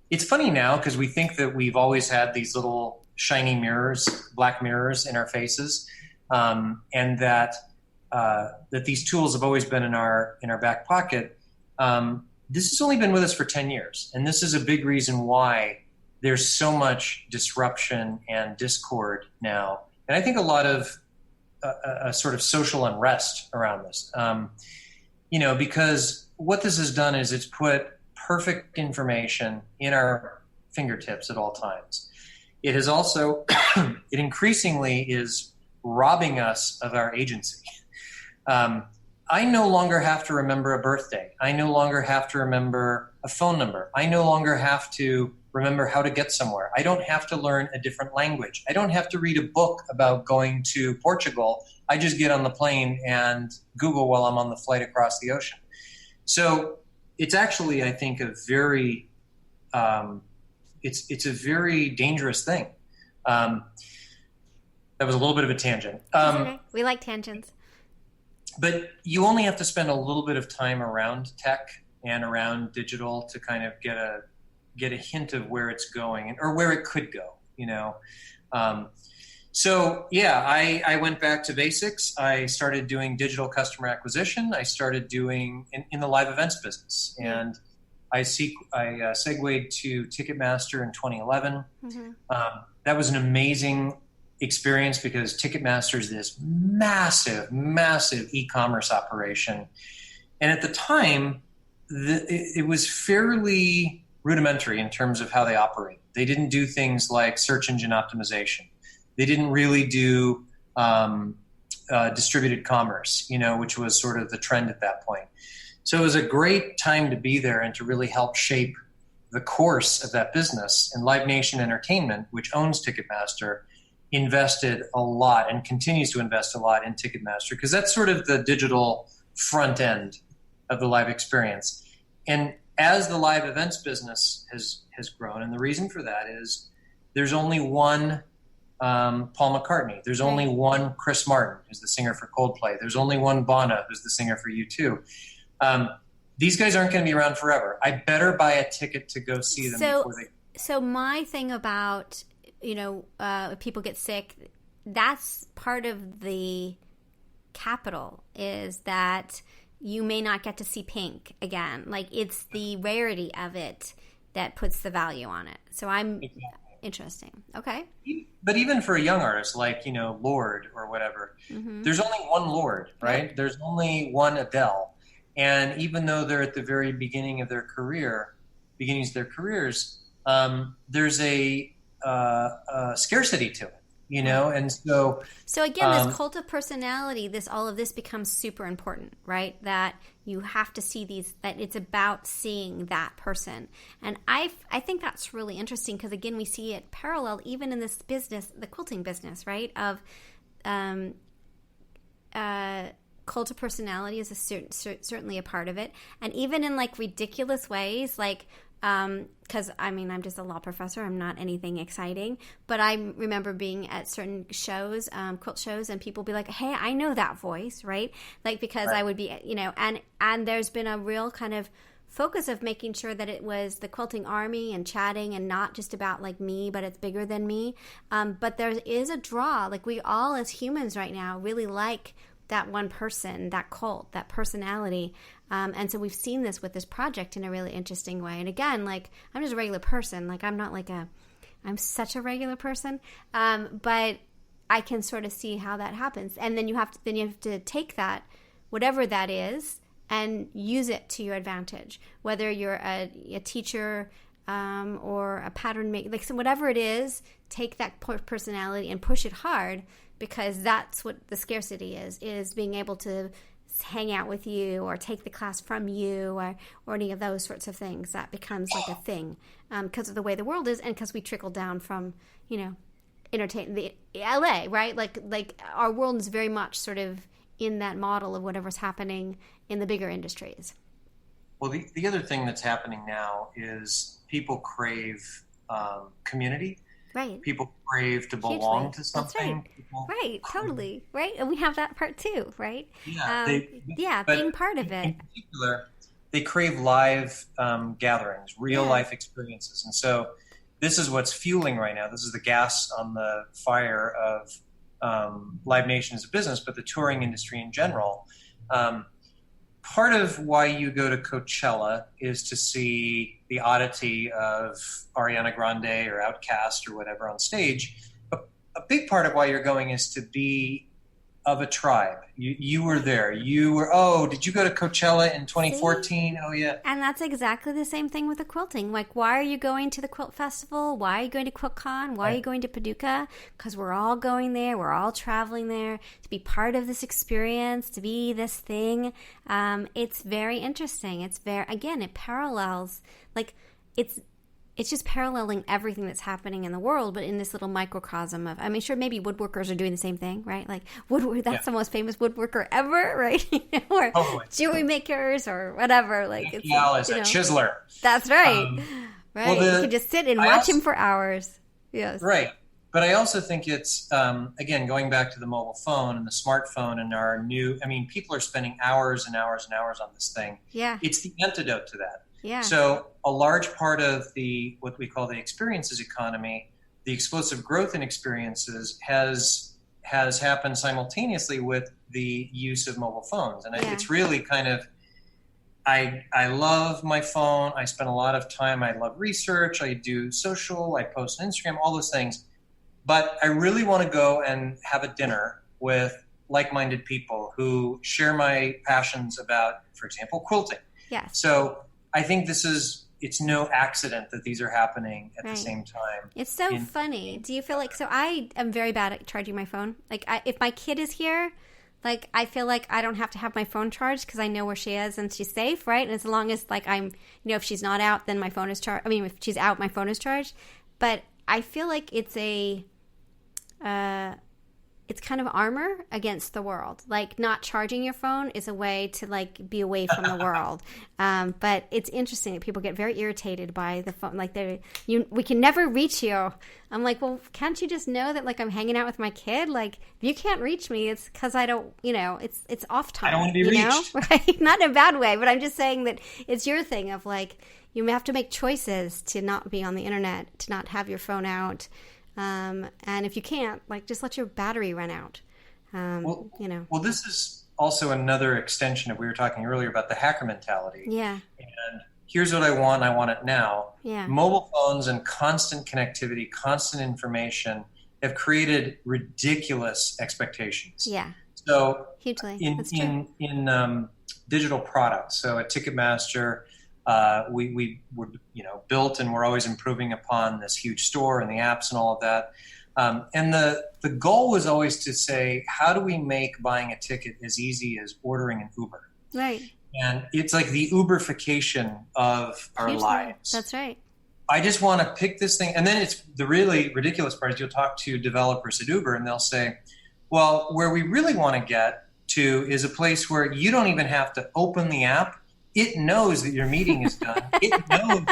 It's funny now because we think that we've always had these little shiny mirrors, black mirrors in our faces, and that these tools have always been in our back pocket. This has only been with us for 10 years. And this is a big reason why there's so much disruption and discord now. And I think a lot of a sort of social unrest around this, because what this has done is it's put perfect information in our fingertips at all times. It has also, it increasingly is robbing us of our agency. I no longer have to remember a birthday. I no longer have to remember a phone number. I no longer have to remember how to get somewhere. I don't have to learn a different language. I don't have to read a book about going to Portugal. I just get on the plane and Google while I'm on the flight across the ocean. So it's actually, I think, a very, it's a very dangerous thing. That was a little bit of a tangent. Okay. We like tangents. But you only have to spend a little bit of time around tech and around digital to kind of get a hint of where it's going or where it could go, So yeah, I went back to basics. I started doing digital customer acquisition. I started doing in the live events business, and I segued to Ticketmaster in 2011. Mm-hmm. That was an amazing experience because Ticketmaster is this massive e-commerce operation. And at the time, it was fairly rudimentary in terms of how they operate. They didn't do things like search engine optimization. They didn't really do distributed commerce, which was sort of the trend at that point. So it was a great time to be there and to really help shape the course of that business. And Live Nation Entertainment, which owns Ticketmaster, invested a lot and continues to invest a lot in Ticketmaster because that's sort of the digital front end of the live experience. And as the live events business has grown. And the reason for that is there's only one Paul McCartney. There's only one Chris Martin, who's the singer for Coldplay. There's only one Bono, who's the singer for U2. These guys aren't going to be around forever. I better buy a ticket to go see them before they... So my thing about, if people get sick, that's part of the capital, is that you may not get to see Pink again. Like, it's the rarity of it that puts the value on it. So I'm... Exactly. Interesting. Okay. But even for a young artist like, Lorde or whatever, there's only one Lorde, right? Yep. There's only one Adele. And even though they're at the very beginnings of their careers, there's a scarcity to it, and so... So again, this cult of personality, all of this becomes super important, right? That you have to see that it's about seeing that person. And I think that's really interesting because, again, we see it parallel even in this business, the quilting business, right? Of cult of personality is certainly a part of it. And even in like ridiculous ways, like... because I'm just a law professor. I'm not anything exciting, but I remember being at certain shows, quilt shows, and people be like, "Hey, I know that voice," right? Like, because I would be, and there's been a real kind of focus of making sure that it was the quilting army and chatting and not just about like me, but it's bigger than me. But there is a draw. Like, we all as humans right now really like that one person, that cult, that personality. And so we've seen this with this project in a really interesting way. And again, like, I'm just a regular person. Like, I'm not like I'm such a regular person. But I can sort of see how that happens. And then you have to take that, whatever that is, and use it to your advantage. Whether you're a teacher, or a pattern maker, like, so whatever it is, take that personality and push it hard, because that's what the scarcity is being able to hang out with you or take the class from you or any of those sorts of things. That becomes like a thing because of the way the world is, and because we trickle down from, entertain the LA, right? Like our world is very much sort of in that model of whatever's happening in the bigger industries. Well, the other thing that's happening now is people crave community. Right. People crave to belong to something. That's right. Totally. Right. And we have that part too, right? Yeah. Being part of it. In particular, they crave live gatherings, real life experiences. And so this is what's fueling right now. This is the gas on the fire of Live Nation as a business, but the touring industry in general. Part of why you go to Coachella is to see the oddity of Ariana Grande or Outkast or whatever on stage. But a big part of why you're going is to be of a tribe. You were there. Did you go to Coachella in 2014? See? Oh, yeah. And that's exactly the same thing with the quilting. Like, why are you going to the quilt festival? Why are you going to QuiltCon? Why are you going to Paducah? Because we're all going there. We're all traveling there to be part of this experience, to be this thing. It's very interesting. It parallels, like, it's just paralleling everything that's happening in the world, but in this little microcosm of, sure, maybe woodworkers are doing the same thing, right? Like, that's the most famous woodworker ever, right? Or jewelry makers or whatever. Like, it's a chiseler. That's right. Right. You can just sit and watch him for hours. Yes. Right. But I also think it's, again, going back to the mobile phone and the smartphone and our new, people are spending hours and hours and hours on this thing. Yeah. It's the antidote to that. Yeah. So a large part of what we call the experiences economy, the explosive growth in experiences has happened simultaneously with the use of mobile phones. And it's really kind of, I love my phone. I spend a lot of time. I love research. I do social. I post on Instagram, all those things. But I really want to go and have a dinner with like-minded people who share my passions about, for example, quilting. Yes. So I think it's no accident that these are happening at the same time. It's so funny. Do you feel like, so I am very bad at charging my phone. Like, if my kid is here, like, I feel like I don't have to have my phone charged because I know where she is and she's safe, right? And as long as, like, if she's not out, then my phone is charged. If she's out, my phone is charged. But I feel like it's it's kind of armor against the world. Like, not charging your phone is a way to like be away from the world. But it's interesting that people get very irritated by the phone. Like, we can never reach you. I'm like, well, can't you just know that like I'm hanging out with my kid? Like, if you can't reach me, it's because I don't, it's off time. I don't want to be reached. Right? Not in a bad way, but I'm just saying that it's your thing of like, you have to make choices to not be on the internet, to not have your phone out. And if you can't, like, just let your battery run out. Well, this is also another extension of, we were talking earlier about the hacker mentality. Yeah. And here's what I want it now. Yeah. Mobile phones and constant connectivity, constant information have created ridiculous expectations. Yeah. So hugely. in digital products, so at Ticketmaster, we were built, and we're always improving upon this huge store and the apps and all of that. And the goal was always to say, how do we make buying a ticket as easy as ordering an Uber? Right. And it's like the Uberification of our lives. That's right. I just want to pick this thing. And then it's the really ridiculous part is you'll talk to developers at Uber and they'll say, well, where we really want to get to is a place where you don't even have to open the app. It knows that your meeting is done. It knows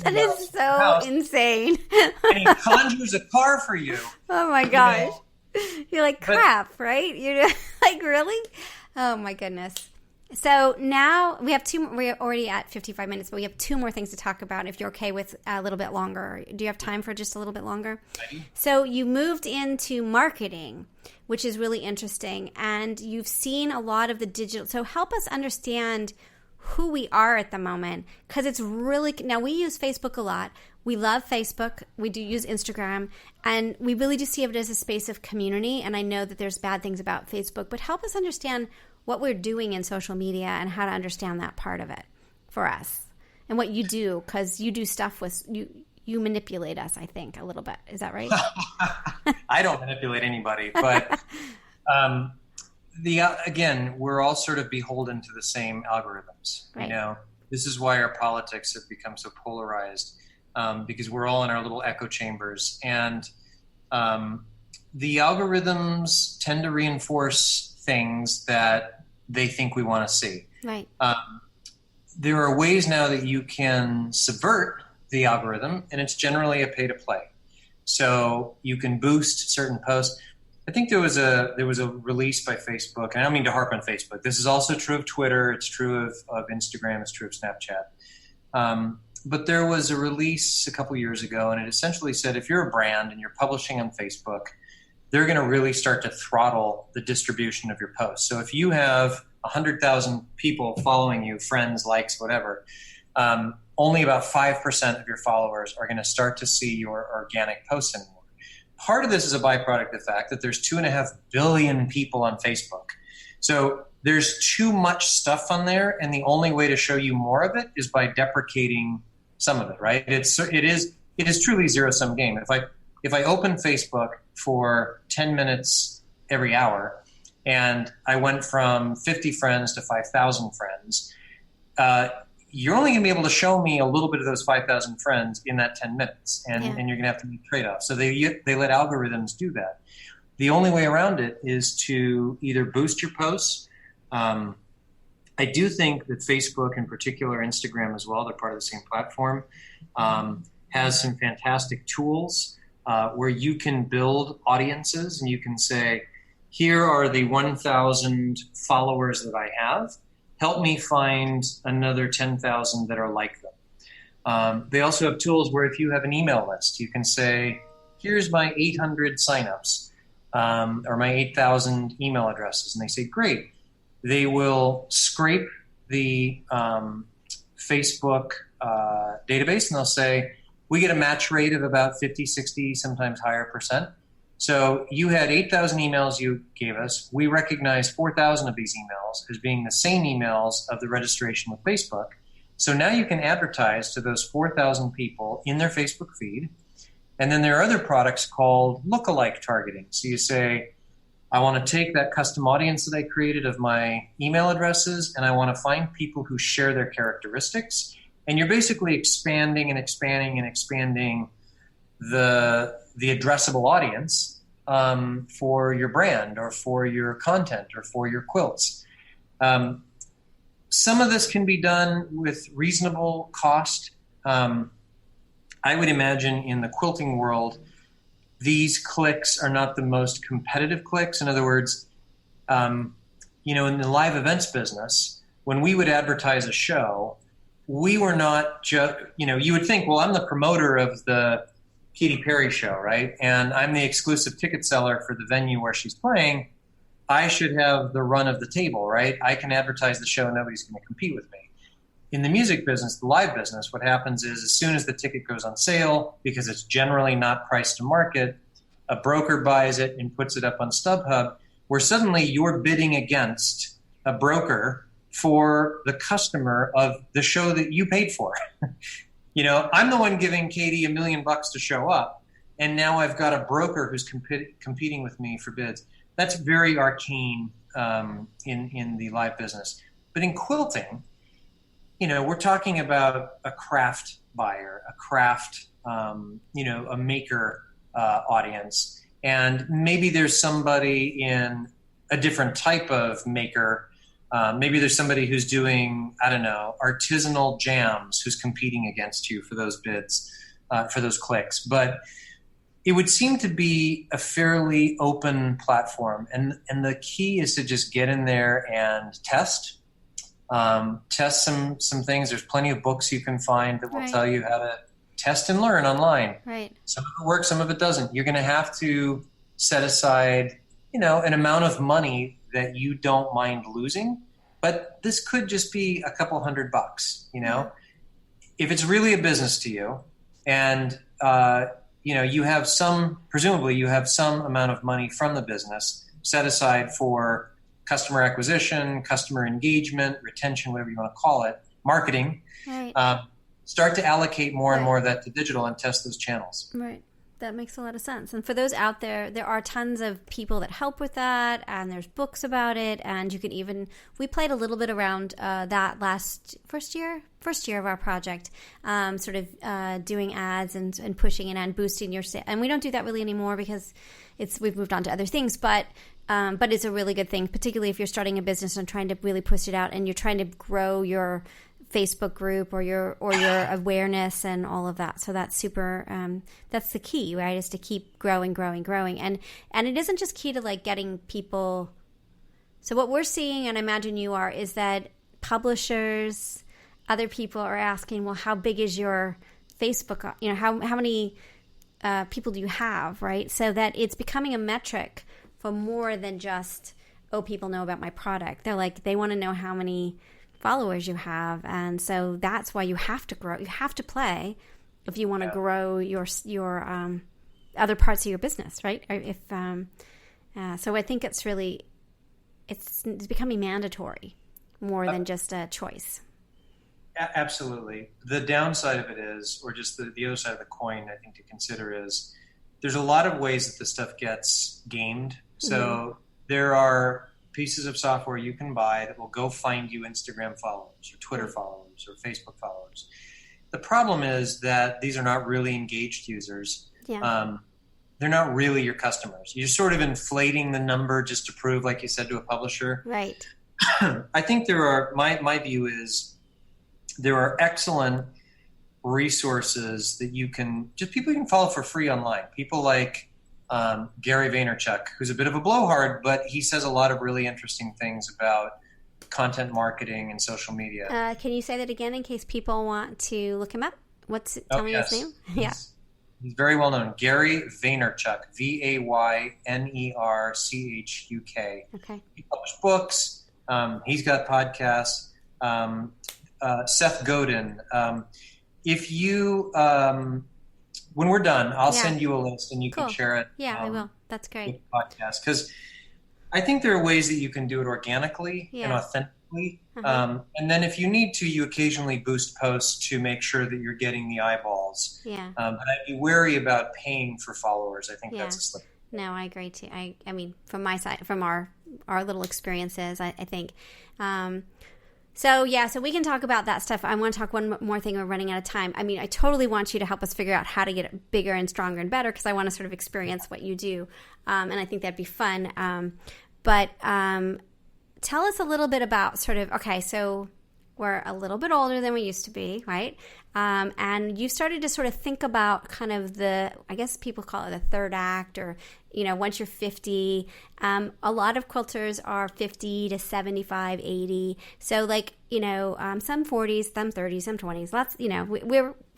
that is so insane. And it conjures a car for you. Oh my gosh. You're like, crap, right? You're like, really? Oh my goodness. So now we have we're already at 55 minutes, but we have 2 more things to talk about if you're okay with a little bit longer. Do you have time for just a little bit longer? So you moved into marketing, which is really interesting. And you've seen a lot of the digital. So help us understand who we are at the moment, because it's really, now we use Facebook a lot. We love Facebook. We do use Instagram, and we really do see it as a space of community. And I know that there's bad things about Facebook, but help us understand what we're doing in social media and how to understand that part of it for us and what you do, because you do stuff with you manipulate us, I think, a little bit. Is that right? I don't manipulate anybody, but again, we're all sort of beholden to the same algorithms. Right. This is why our politics have become so polarized, because we're all in our little echo chambers, and the algorithms tend to reinforce things that they think we want to see. Right. There are ways now that you can subvert the algorithm, and it's generally a pay to play. So you can boost certain posts. I think there was a release by Facebook, and I don't mean to harp on Facebook. This is also true of Twitter. It's true of Instagram. It's true of Snapchat. But there was a release a couple years ago, and it essentially said if you're a brand and you're publishing on Facebook, they're going to really start to throttle the distribution of your posts. So if you have 100,000 people following you, friends, likes, whatever, only about 5% of your followers are going to start to see your organic posts anymore. Part of this is a byproduct of the fact that there's 2.5 billion people on Facebook. So there's too much stuff on there, and the only way to show you more of it is by deprecating some of it, right? It is truly zero-sum game. If I open Facebook for 10 minutes every hour, and I went from 50 friends to 5,000 friends, you're only going to be able to show me a little bit of those 5,000 friends in that 10 minutes, and you're going to have to make trade-offs. So they let algorithms do that. The only way around it is to either boost your posts. I do think that Facebook, in particular, Instagram as well, they're part of the same platform, has some fantastic tools where you can build audiences, and you can say, here are the 1,000 followers that I have. Help me find another 10,000 that are like them. They also have tools where if you have an email list, you can say, here's my 800 signups or my 8,000 email addresses. And they say, great. They will scrape the Facebook database, and they'll say, we get a match rate of about 50, 60, sometimes higher percent. So you had 8,000 emails you gave us. We recognize 4,000 of these emails as being the same emails of the registration with Facebook. So now you can advertise to those 4,000 people in their Facebook feed. And then there are other products called lookalike targeting. So you say, I want to take that custom audience that I created of my email addresses, and I want to find people who share their characteristics. And you're basically expanding and expanding and expanding the addressable audience. for your brand or for your content or for your quilts. Some of this can be done with reasonable cost. I would imagine in the quilting world, these clicks are not the most competitive clicks. In other words, in the live events business, when we would advertise a show, we were not just, you would think, well, I'm the promoter of the Katy Perry show, right? And I'm the exclusive ticket seller for the venue where she's playing. I should have the run of the table, right? I can advertise the show and nobody's going to compete with me. In the music business, the live business, what happens is as soon as the ticket goes on sale, because it's generally not priced to market, a broker buys it and puts it up on StubHub, where suddenly you're bidding against a broker for the customer of the show that you paid for. I'm the one giving Katie $1 million to show up, and now I've got a broker who's competing with me for bids. That's very arcane in the live business. But in quilting, we're talking about a craft buyer, a craft, a maker audience. And maybe there's somebody in a different type of maker. Maybe there's somebody who's doing, artisanal jams who's competing against you for those bids, for those clicks. But it would seem to be a fairly open platform. And the key is to just get in there and test some things. There's plenty of books you can find that will tell you how to test and learn online. Right. Some of it works, some of it doesn't. You're going to have to set aside, an amount of money that you don't mind losing, but this could just be a couple $100, If it's really a business to you and, presumably you have some amount of money from the business set aside for customer acquisition, customer engagement, retention, whatever you want to call it, marketing, start to allocate more and more of that to digital and test those channels. Right. That makes a lot of sense. And for those out there, there are tons of people that help with that, and there's books about it. And you can we played a little bit around that first year of our project, doing ads and pushing it and boosting your sales. And we don't do that really anymore because we've moved on to other things. But it's a really good thing, particularly if you're starting a business and trying to really push it out, and you're trying to grow your Facebook group or your awareness and all of that. So that's super, that's the key, right? Is to keep growing. And it isn't just key to getting people. So what we're seeing, and I imagine you are, is that publishers, other people are asking, well, how big is your Facebook? How many people do you have, right? So that it's becoming a metric for more than just, people know about my product. They want to know how many followers you have, and so that's why you have to grow. You have to play if you want to grow your other parts of your business, right? So I think it's becoming mandatory more than just a choice. Absolutely. The downside of it is, or just the other side of the coin, I think to consider is, there's a lot of ways that this stuff gets gamed. So there are pieces of software you can buy that will go find you Instagram followers or Twitter followers or Facebook followers. The problem is that these are not really engaged users. Yeah. They're not really your customers. You're sort of inflating the number just to prove, like you said, to a publisher. Right. I think my view is there are excellent resources that people you can follow for free online. People like Gary Vaynerchuk, who's a bit of a blowhard, but he says a lot of really interesting things about content marketing and social media. Can you say that again in case people want to look him up? Tell me his name? He's very well known. Gary Vaynerchuk, Vaynerchuk. Okay. He published books. He's got podcasts. Seth Godin. If you... when we're done, I'll send you a list and you can share it. Yeah, I will. That's great. Podcast, because I think there are ways that you can do it organically and authentically. And then if you need to, you occasionally boost posts to make sure that you're getting the eyeballs. Yeah. But I'd be wary about paying for followers. I think that's a slip. No, I agree too. I mean, from my side, from our little experiences, I think. So we can talk about that stuff. I want to talk one more thing. We're running out of time. I mean, I totally want you to help us figure out how to get it bigger and stronger and better, because I want to sort of experience what you do. And I think that'd be fun. But tell us a little bit about so we're a little bit older than we used to be, right? And you've started to sort of think about kind of I guess people call it the third act, or, once you're 50. A lot of quilters are 50 to 75, 80. So some 40s, some 30s, some 20s. Lots,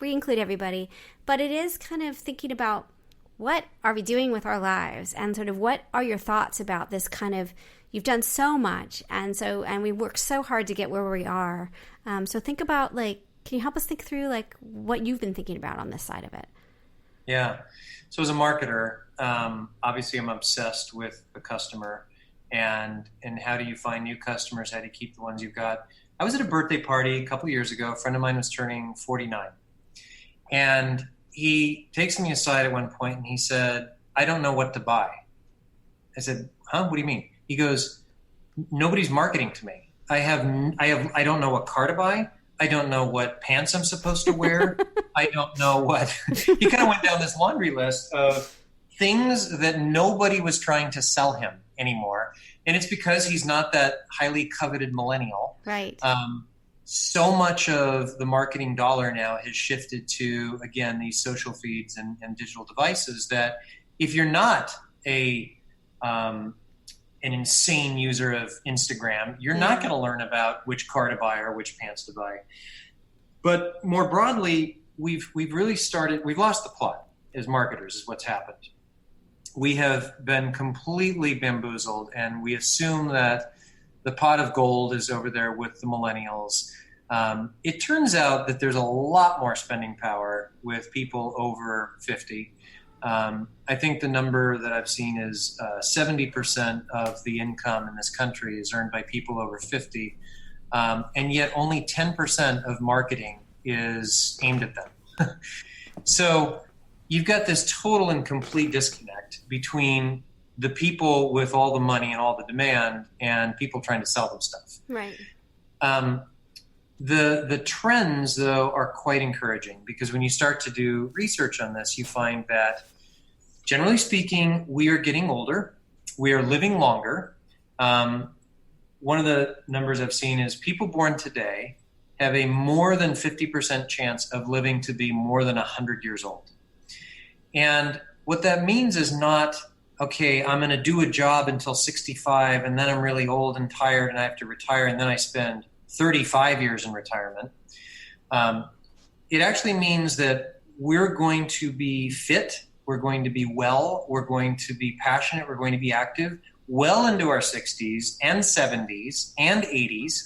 we include everybody. But it is kind of thinking about, what are we doing with our lives? And sort of, what are your thoughts about this kind of, you've done so much, and we worked so hard to get where we are. So think about, can you help us think through what you've been thinking about on this side of it? Yeah. So as a marketer, obviously I'm obsessed with the customer and how do you find new customers? How do you keep the ones you've got? I was at a birthday party a couple of years ago. A friend of mine was turning 49, and he takes me aside at one point and he said, "I don't know what to buy." I said, "Huh? What do you mean?" He goes, "Nobody's marketing to me. I don't know what car to buy. I don't know what pants I'm supposed to wear. I don't know what." He kind of went down this laundry list of things that nobody was trying to sell him anymore. And it's because he's not that highly coveted millennial. Right. So much of the marketing dollar now has shifted to, again, these social feeds and digital devices, that if you're not an insane user of Instagram, you're not going to learn about which car to buy or which pants to buy. But more broadly, we've lost the plot as marketers, is what's happened. We have been completely bamboozled, and we assume that the pot of gold is over there with the millennials. It turns out that there's a lot more spending power with people over 50. I think the number that I've seen is 70% of the income in this country is earned by people over 50, and yet only 10% of marketing is aimed at them. So you've got this total and complete disconnect between the people with all the money and all the demand and people trying to sell them stuff. Right. The trends, though, are quite encouraging, because when you start to do research on this, you find that, generally speaking, we are getting older. We are living longer. One of the numbers I've seen is people born today have a more than 50% chance of living to be more than 100 years old. And what that means is not, okay, I'm going to do a job until 65 and then I'm really old and tired and I have to retire and then I spend 35 years in retirement. It actually means that we're going to be fit, we're going to be well, we're going to be passionate, we're going to be active well into our 60s and 70s and 80s.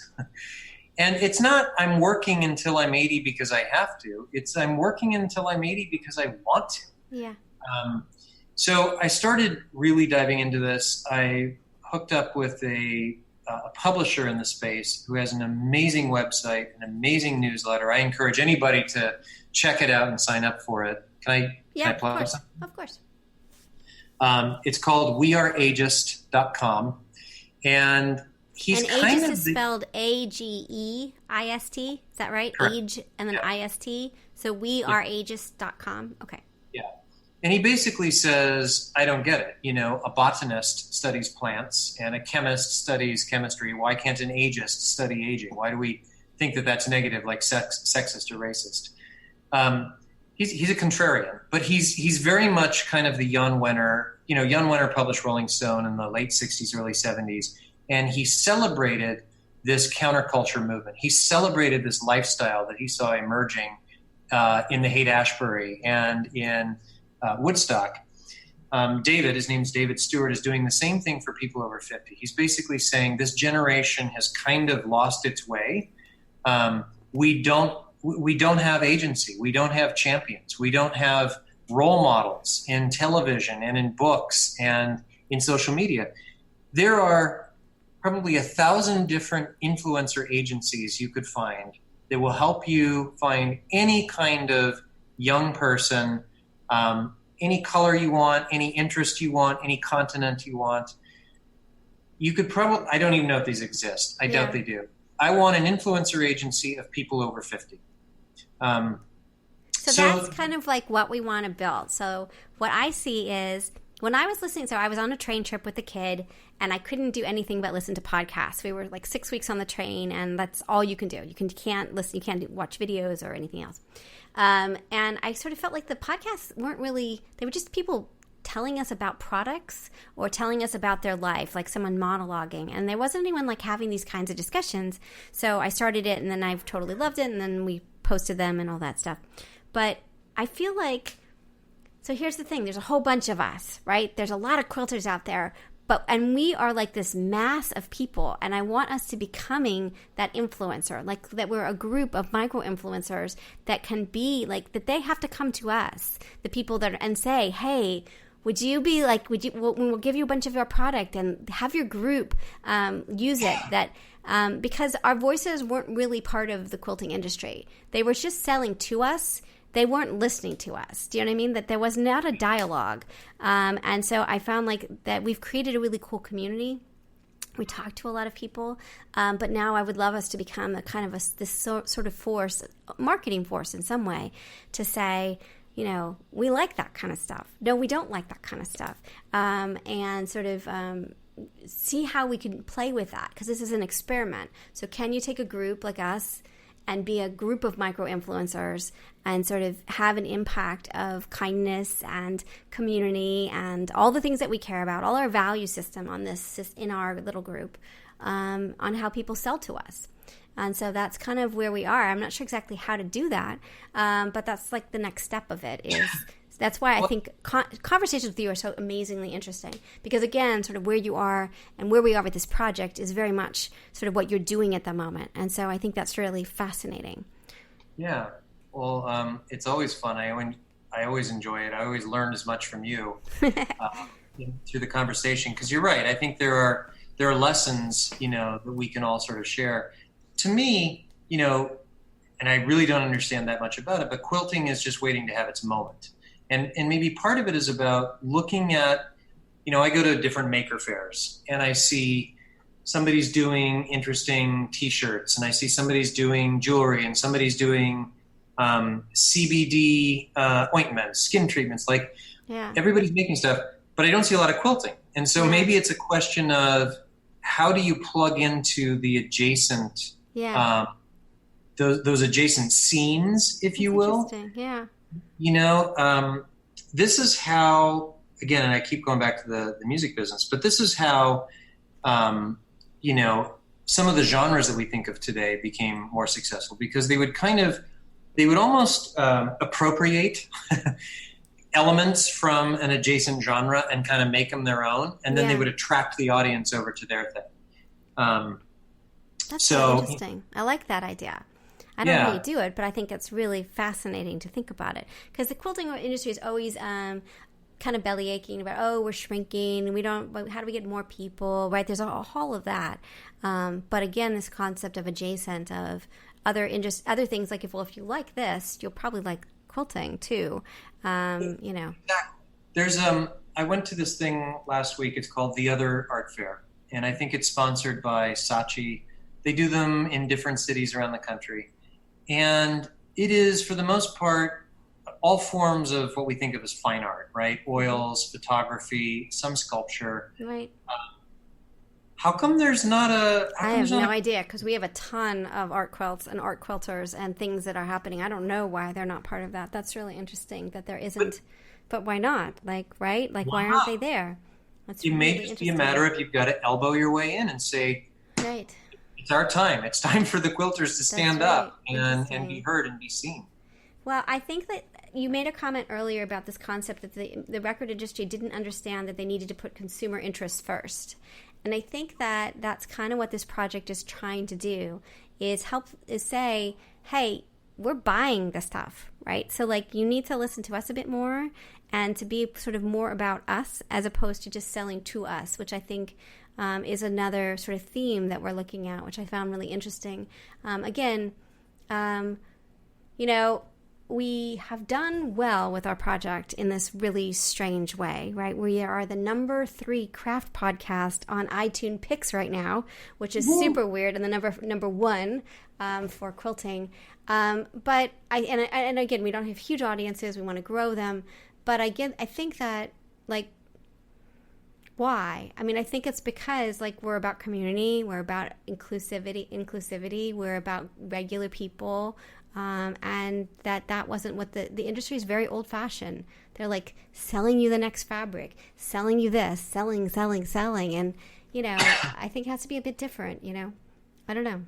And it's not, I'm working until I'm 80 because I have to. It's, I'm working until I'm 80 because I want to. Yeah. So I started really diving into this. I hooked up with a publisher in the space who has an amazing website, an amazing newsletter. I encourage anybody to check it out and sign up for it. Can I plug something? Of course. It's called weareageist.com. And he's and kind Ageist of is spelled AGEIST. Is that right? Correct. Age and then IST. So weareageist.com. Okay. Yeah. And he basically says, I don't get it. You know, a botanist studies plants and a chemist studies chemistry. Why can't an ageist study aging? Why do we think that that's negative, like sexist or racist? He's a contrarian, but he's very much kind of the Jan Wenner. You know, Jan Wenner published Rolling Stone in the late 60s, early 70s, and he celebrated this counterculture movement. He celebrated this lifestyle that he saw emerging in the Haight-Ashbury and in Woodstock. His name's David Stewart, is doing the same thing for people over 50. He's basically saying this generation has kind of lost its way. We don't have agency. We don't have champions. We don't have role models in television and in books and in social media. There are probably 1,000 different influencer agencies you could find that will help you find any kind of young person, any color you want, any interest you want, any continent you want. You could probably, I don't even know if these exist. I doubt they do. I want an influencer agency of people over 50. So that's kind of like what we want to build. So what I see is when I was listening, so I was on a train trip with a kid and I couldn't do anything but listen to podcasts. We were like 6 weeks on the train and that's all you can do. You can't listen, you can't watch videos or anything else. And I sort of felt like the podcasts weren't really, they were just people telling us about products or telling us about their life, like someone monologuing. And there wasn't anyone like having these kinds of discussions. So I started it and then I've totally loved it and then we posted them and all that stuff. But I feel like, so here's the thing, there's a whole bunch of us, right? There's a lot of quilters out there, and we are like this mass of people, and I want us to becoming that influencer, like that we're a group of micro influencers that can be like, that they have to come to us, the people that, and say, hey, would you be like, we'll give you a bunch of our product and have your group use it, that because our voices weren't really part of the quilting industry. They were just selling to us. They weren't listening to us. Do you know what I mean? That there was not a dialogue. And so I found like that we've created a really cool community. We talk to a lot of people. But now I would love us to become a kind of this sort of force, marketing force in some way, to say, you know, we like that kind of stuff. No, we don't like that kind of stuff. And sort of see how we can play with that, because this is an experiment. So can you take a group like us and be a group of micro-influencers and sort of have an impact of kindness and community and all the things that we care about, all our value system on this in our little group, on how people sell to us. And so that's kind of where we are. I'm not sure exactly how to do that, but that's like the next step of it is... That's why I think conversations with you are so amazingly interesting, because again, sort of where you are and where we are with this project is very much sort of what you're doing at the moment. And so I think that's really fascinating. Yeah. Well, it's always fun. I always enjoy it. I always learn as much from you through the conversation, because you're right. I think there are lessons, you know, that we can all sort of share. To me, you know, and I really don't understand that much about it, but quilting is just waiting to have its moment. And maybe part of it is about looking at, you know, I go to different maker fairs and I see somebody's doing interesting T-shirts and I see somebody's doing jewelry and somebody's doing CBD ointments, skin treatments. Like everybody's making stuff, but I don't see a lot of quilting. And so maybe it's a question of how do you plug into the adjacent, those adjacent scenes, if you will. Interesting. Yeah. You know, this is how, again, and I keep going back to the music business, but this is how, you know, some of the genres that we think of today became more successful, because they would almost appropriate elements from an adjacent genre and kind of make them their own, and then they would attract the audience over to their thing. That's so interesting. I like that idea. I don't know how you do it, but I think it's really fascinating to think about it, because the quilting industry is always kind of belly aching about, oh, we're shrinking, how do we get more people, right? There's all of that. But again, this concept of adjacent, of other things, like if you like this, you'll probably like quilting too. You know. There's I went to this thing last week. It's called The Other Art Fair, and I think it's sponsored by Saatchi. They do them in different cities around the country. And it is, for the most part, all forms of what we think of as fine art, right? Oils, photography, some sculpture. Right. How come there's not a... I have no idea, because we have a ton of art quilts and art quilters and things that are happening. I don't know why they're not part of that. That's really interesting that there isn't. But why not? Like, right? Like, why aren't they there? That's it may just be a matter of you've got to elbow your way in and say... Right. It's our time. It's time for the quilters to stand up and be heard and be seen. Well, I think that you made a comment earlier about this concept that the record industry didn't understand that they needed to put consumer interests first. And I think that that's kind of what this project is trying to do, is say, hey, we're buying the stuff, right? So like you need to listen to us a bit more and to be sort of more about us as opposed to just selling to us, which I think is another sort of theme that we're looking at, which I found really interesting. Again, you know, we have done well with our project in this really strange way, right? We are the number 3 craft podcast on iTunes Picks right now, which is super weird, and the number 1 for quilting. But and again, we don't have huge audiences. We want to grow them, but I think that, like, why? I mean, I think it's because, like, we're about community, we're about inclusivity, we're about regular people. And that wasn't what the industry is very old fashioned. They're like selling you the next fabric, selling you this, selling. And, I think it has to be a bit different, I don't know.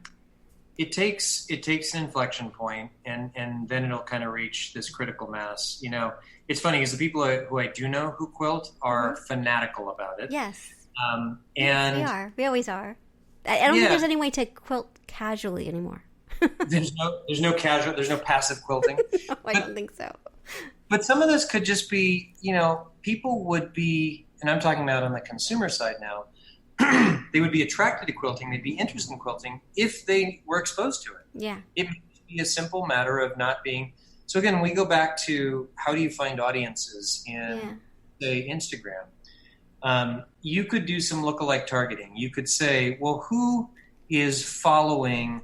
It takes an inflection point, and then it'll kind of reach this critical mass. It's funny because the people who I do know who quilt are fanatical about it. Yes. And yes, we are. We always are. I don't think there's any way to quilt casually anymore. There's no passive quilting. No, I don't think so. But some of this could just be, people would be, and I'm talking about on the consumer side now, they would be attracted to quilting, they'd be interested in quilting if they were exposed to it. Yeah. It would be a simple matter of not being. So again, we go back to how do you find audiences in, say, Instagram. You could do some lookalike targeting. You could say, well, who is following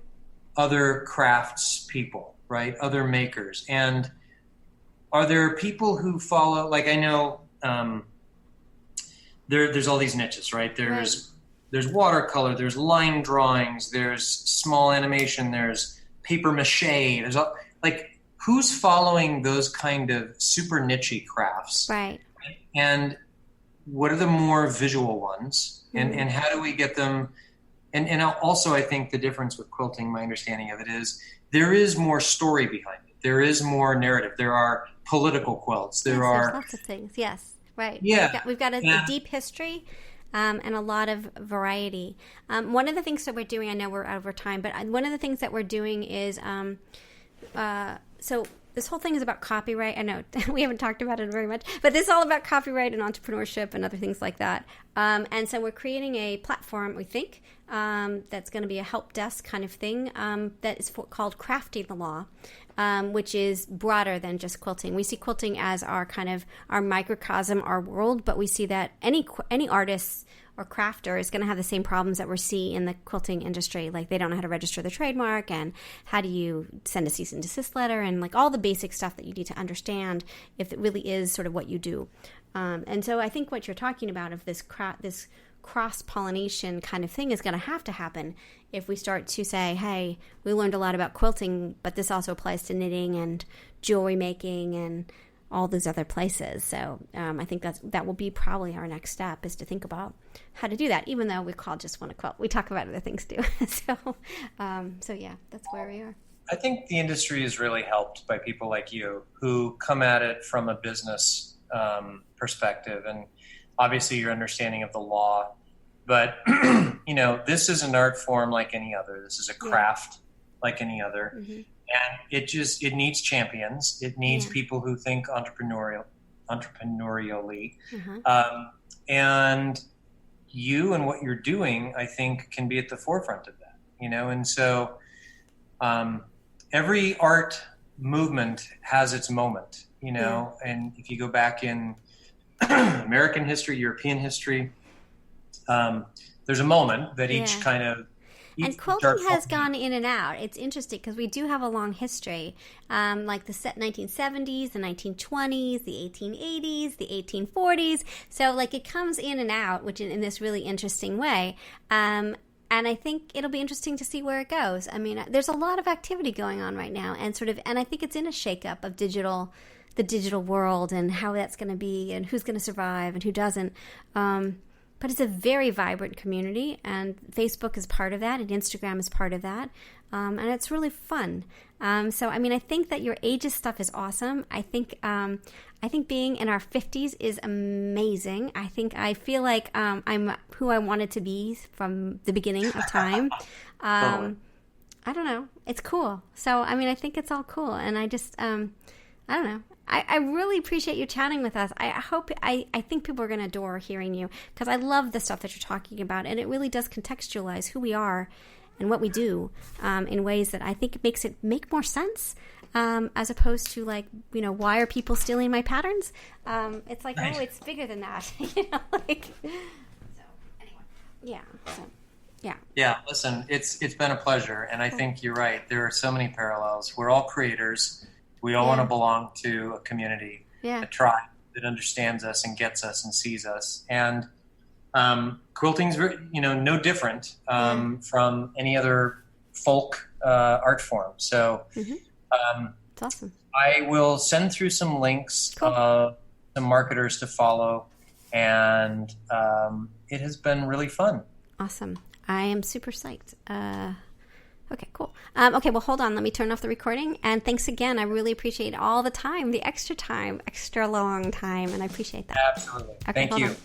other crafts people, right? Other makers. And are there people who follow, like, I know there's all these niches, right? There's watercolor, there's line drawings, there's small animation, there's paper mache, there's all, like, who's following those kind of super niche-y crafts? Right. And what are the more visual ones? Mm-hmm. And how do we get them? And also, I think the difference with quilting, my understanding of it is, there is more story behind it. There is more narrative. There are political quilts. There's lots of things. Yes, right. Yeah. We've got a deep history and a lot of variety. One of the things that we're doing, I know we're over time, but one of the things that we're doing is, so this whole thing is about copyright. I know we haven't talked about it very much, but this is all about copyright and entrepreneurship and other things like that. And so we're creating a platform, we think, that's going to be a help desk kind of thing that is called Crafting the Law, which is broader than just quilting. We see quilting as our microcosm, our world, but we see that any artist or crafter is going to have the same problems that we see in the quilting industry. Like, they don't know how to register the trademark, and how do you send a cease and desist letter, and like all the basic stuff that you need to understand if it really is sort of what you do. And so I think what you're talking about of this cross-pollination kind of thing is going to have to happen if we start to say, hey, we learned a lot about quilting, but this also applies to knitting and jewelry making and all those other places. So I think that will be probably our next step, is to think about how to do that, even though we call JustWannaQuilt. We talk about other things too. So yeah, that's where we are. I think the industry is really helped by people like you who come at it from a business perspective, and obviously your understanding of the law. But, this is an art form like any other. This is a craft like any other. Mm-hmm. And it needs champions. It needs people who think entrepreneurially. Mm-hmm. And you and what you're doing, I think, can be at the forefront of that, And so every art movement has its moment, And if you go back in American history, European history, there's a moment that each kind of... And quilting has gone in and out. It's interesting because we do have a long history, like the 1970s, the 1920s, the 1880s, the 1840s. So, like, it comes in and out, which in this really interesting way. And I think it'll be interesting to see where it goes. I mean, there's a lot of activity going on right now, and I think it's in a shakeup of the digital world, and how that's going to be, and who's going to survive and who doesn't. But it's a very vibrant community, and Facebook is part of that, and Instagram is part of that, and it's really fun. So, I mean, I think that your ageist stuff is awesome. I think being in our 50s is amazing. I feel like I'm who I wanted to be from the beginning of time. I don't know. It's cool. So, I mean, I think it's all cool, and I just, I don't know. I really appreciate you chatting with us. I think people are going to adore hearing you, because I love the stuff that you're talking about, and it really does contextualize who we are and what we do in ways that I think makes it make more sense. as opposed to like, why are people stealing my patterns? It's like, Right. oh, it's bigger than that. Like, so anyway, yeah. So, yeah. Yeah, listen, it's been a pleasure, and I think you're right. There are so many parallels. We're all creators. We all want to belong to a community, a tribe that understands us and gets us and sees us. And quilting's, no different from any other folk art form. So It's awesome. I will send through some links, some marketers to follow, and it has been really fun. Awesome. I am super psyched. Okay, cool. Okay, well, hold on. Let me turn off the recording. And thanks again. I really appreciate all the time, the extra long time, and I appreciate that. Absolutely. Okay, Thank you. On.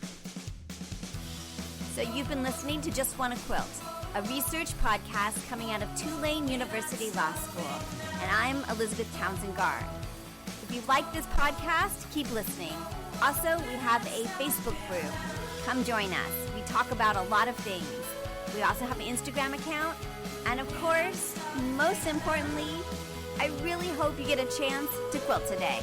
So you've been listening to Just Wanna Quilt, a research podcast coming out of Tulane University Law School. And I'm Elizabeth Townsend-Garr. If you like this podcast, keep listening. Also, we have a Facebook group. Come join us. We talk about a lot of things. We also have an Instagram account. And of course, most importantly, I really hope you get a chance to quilt today.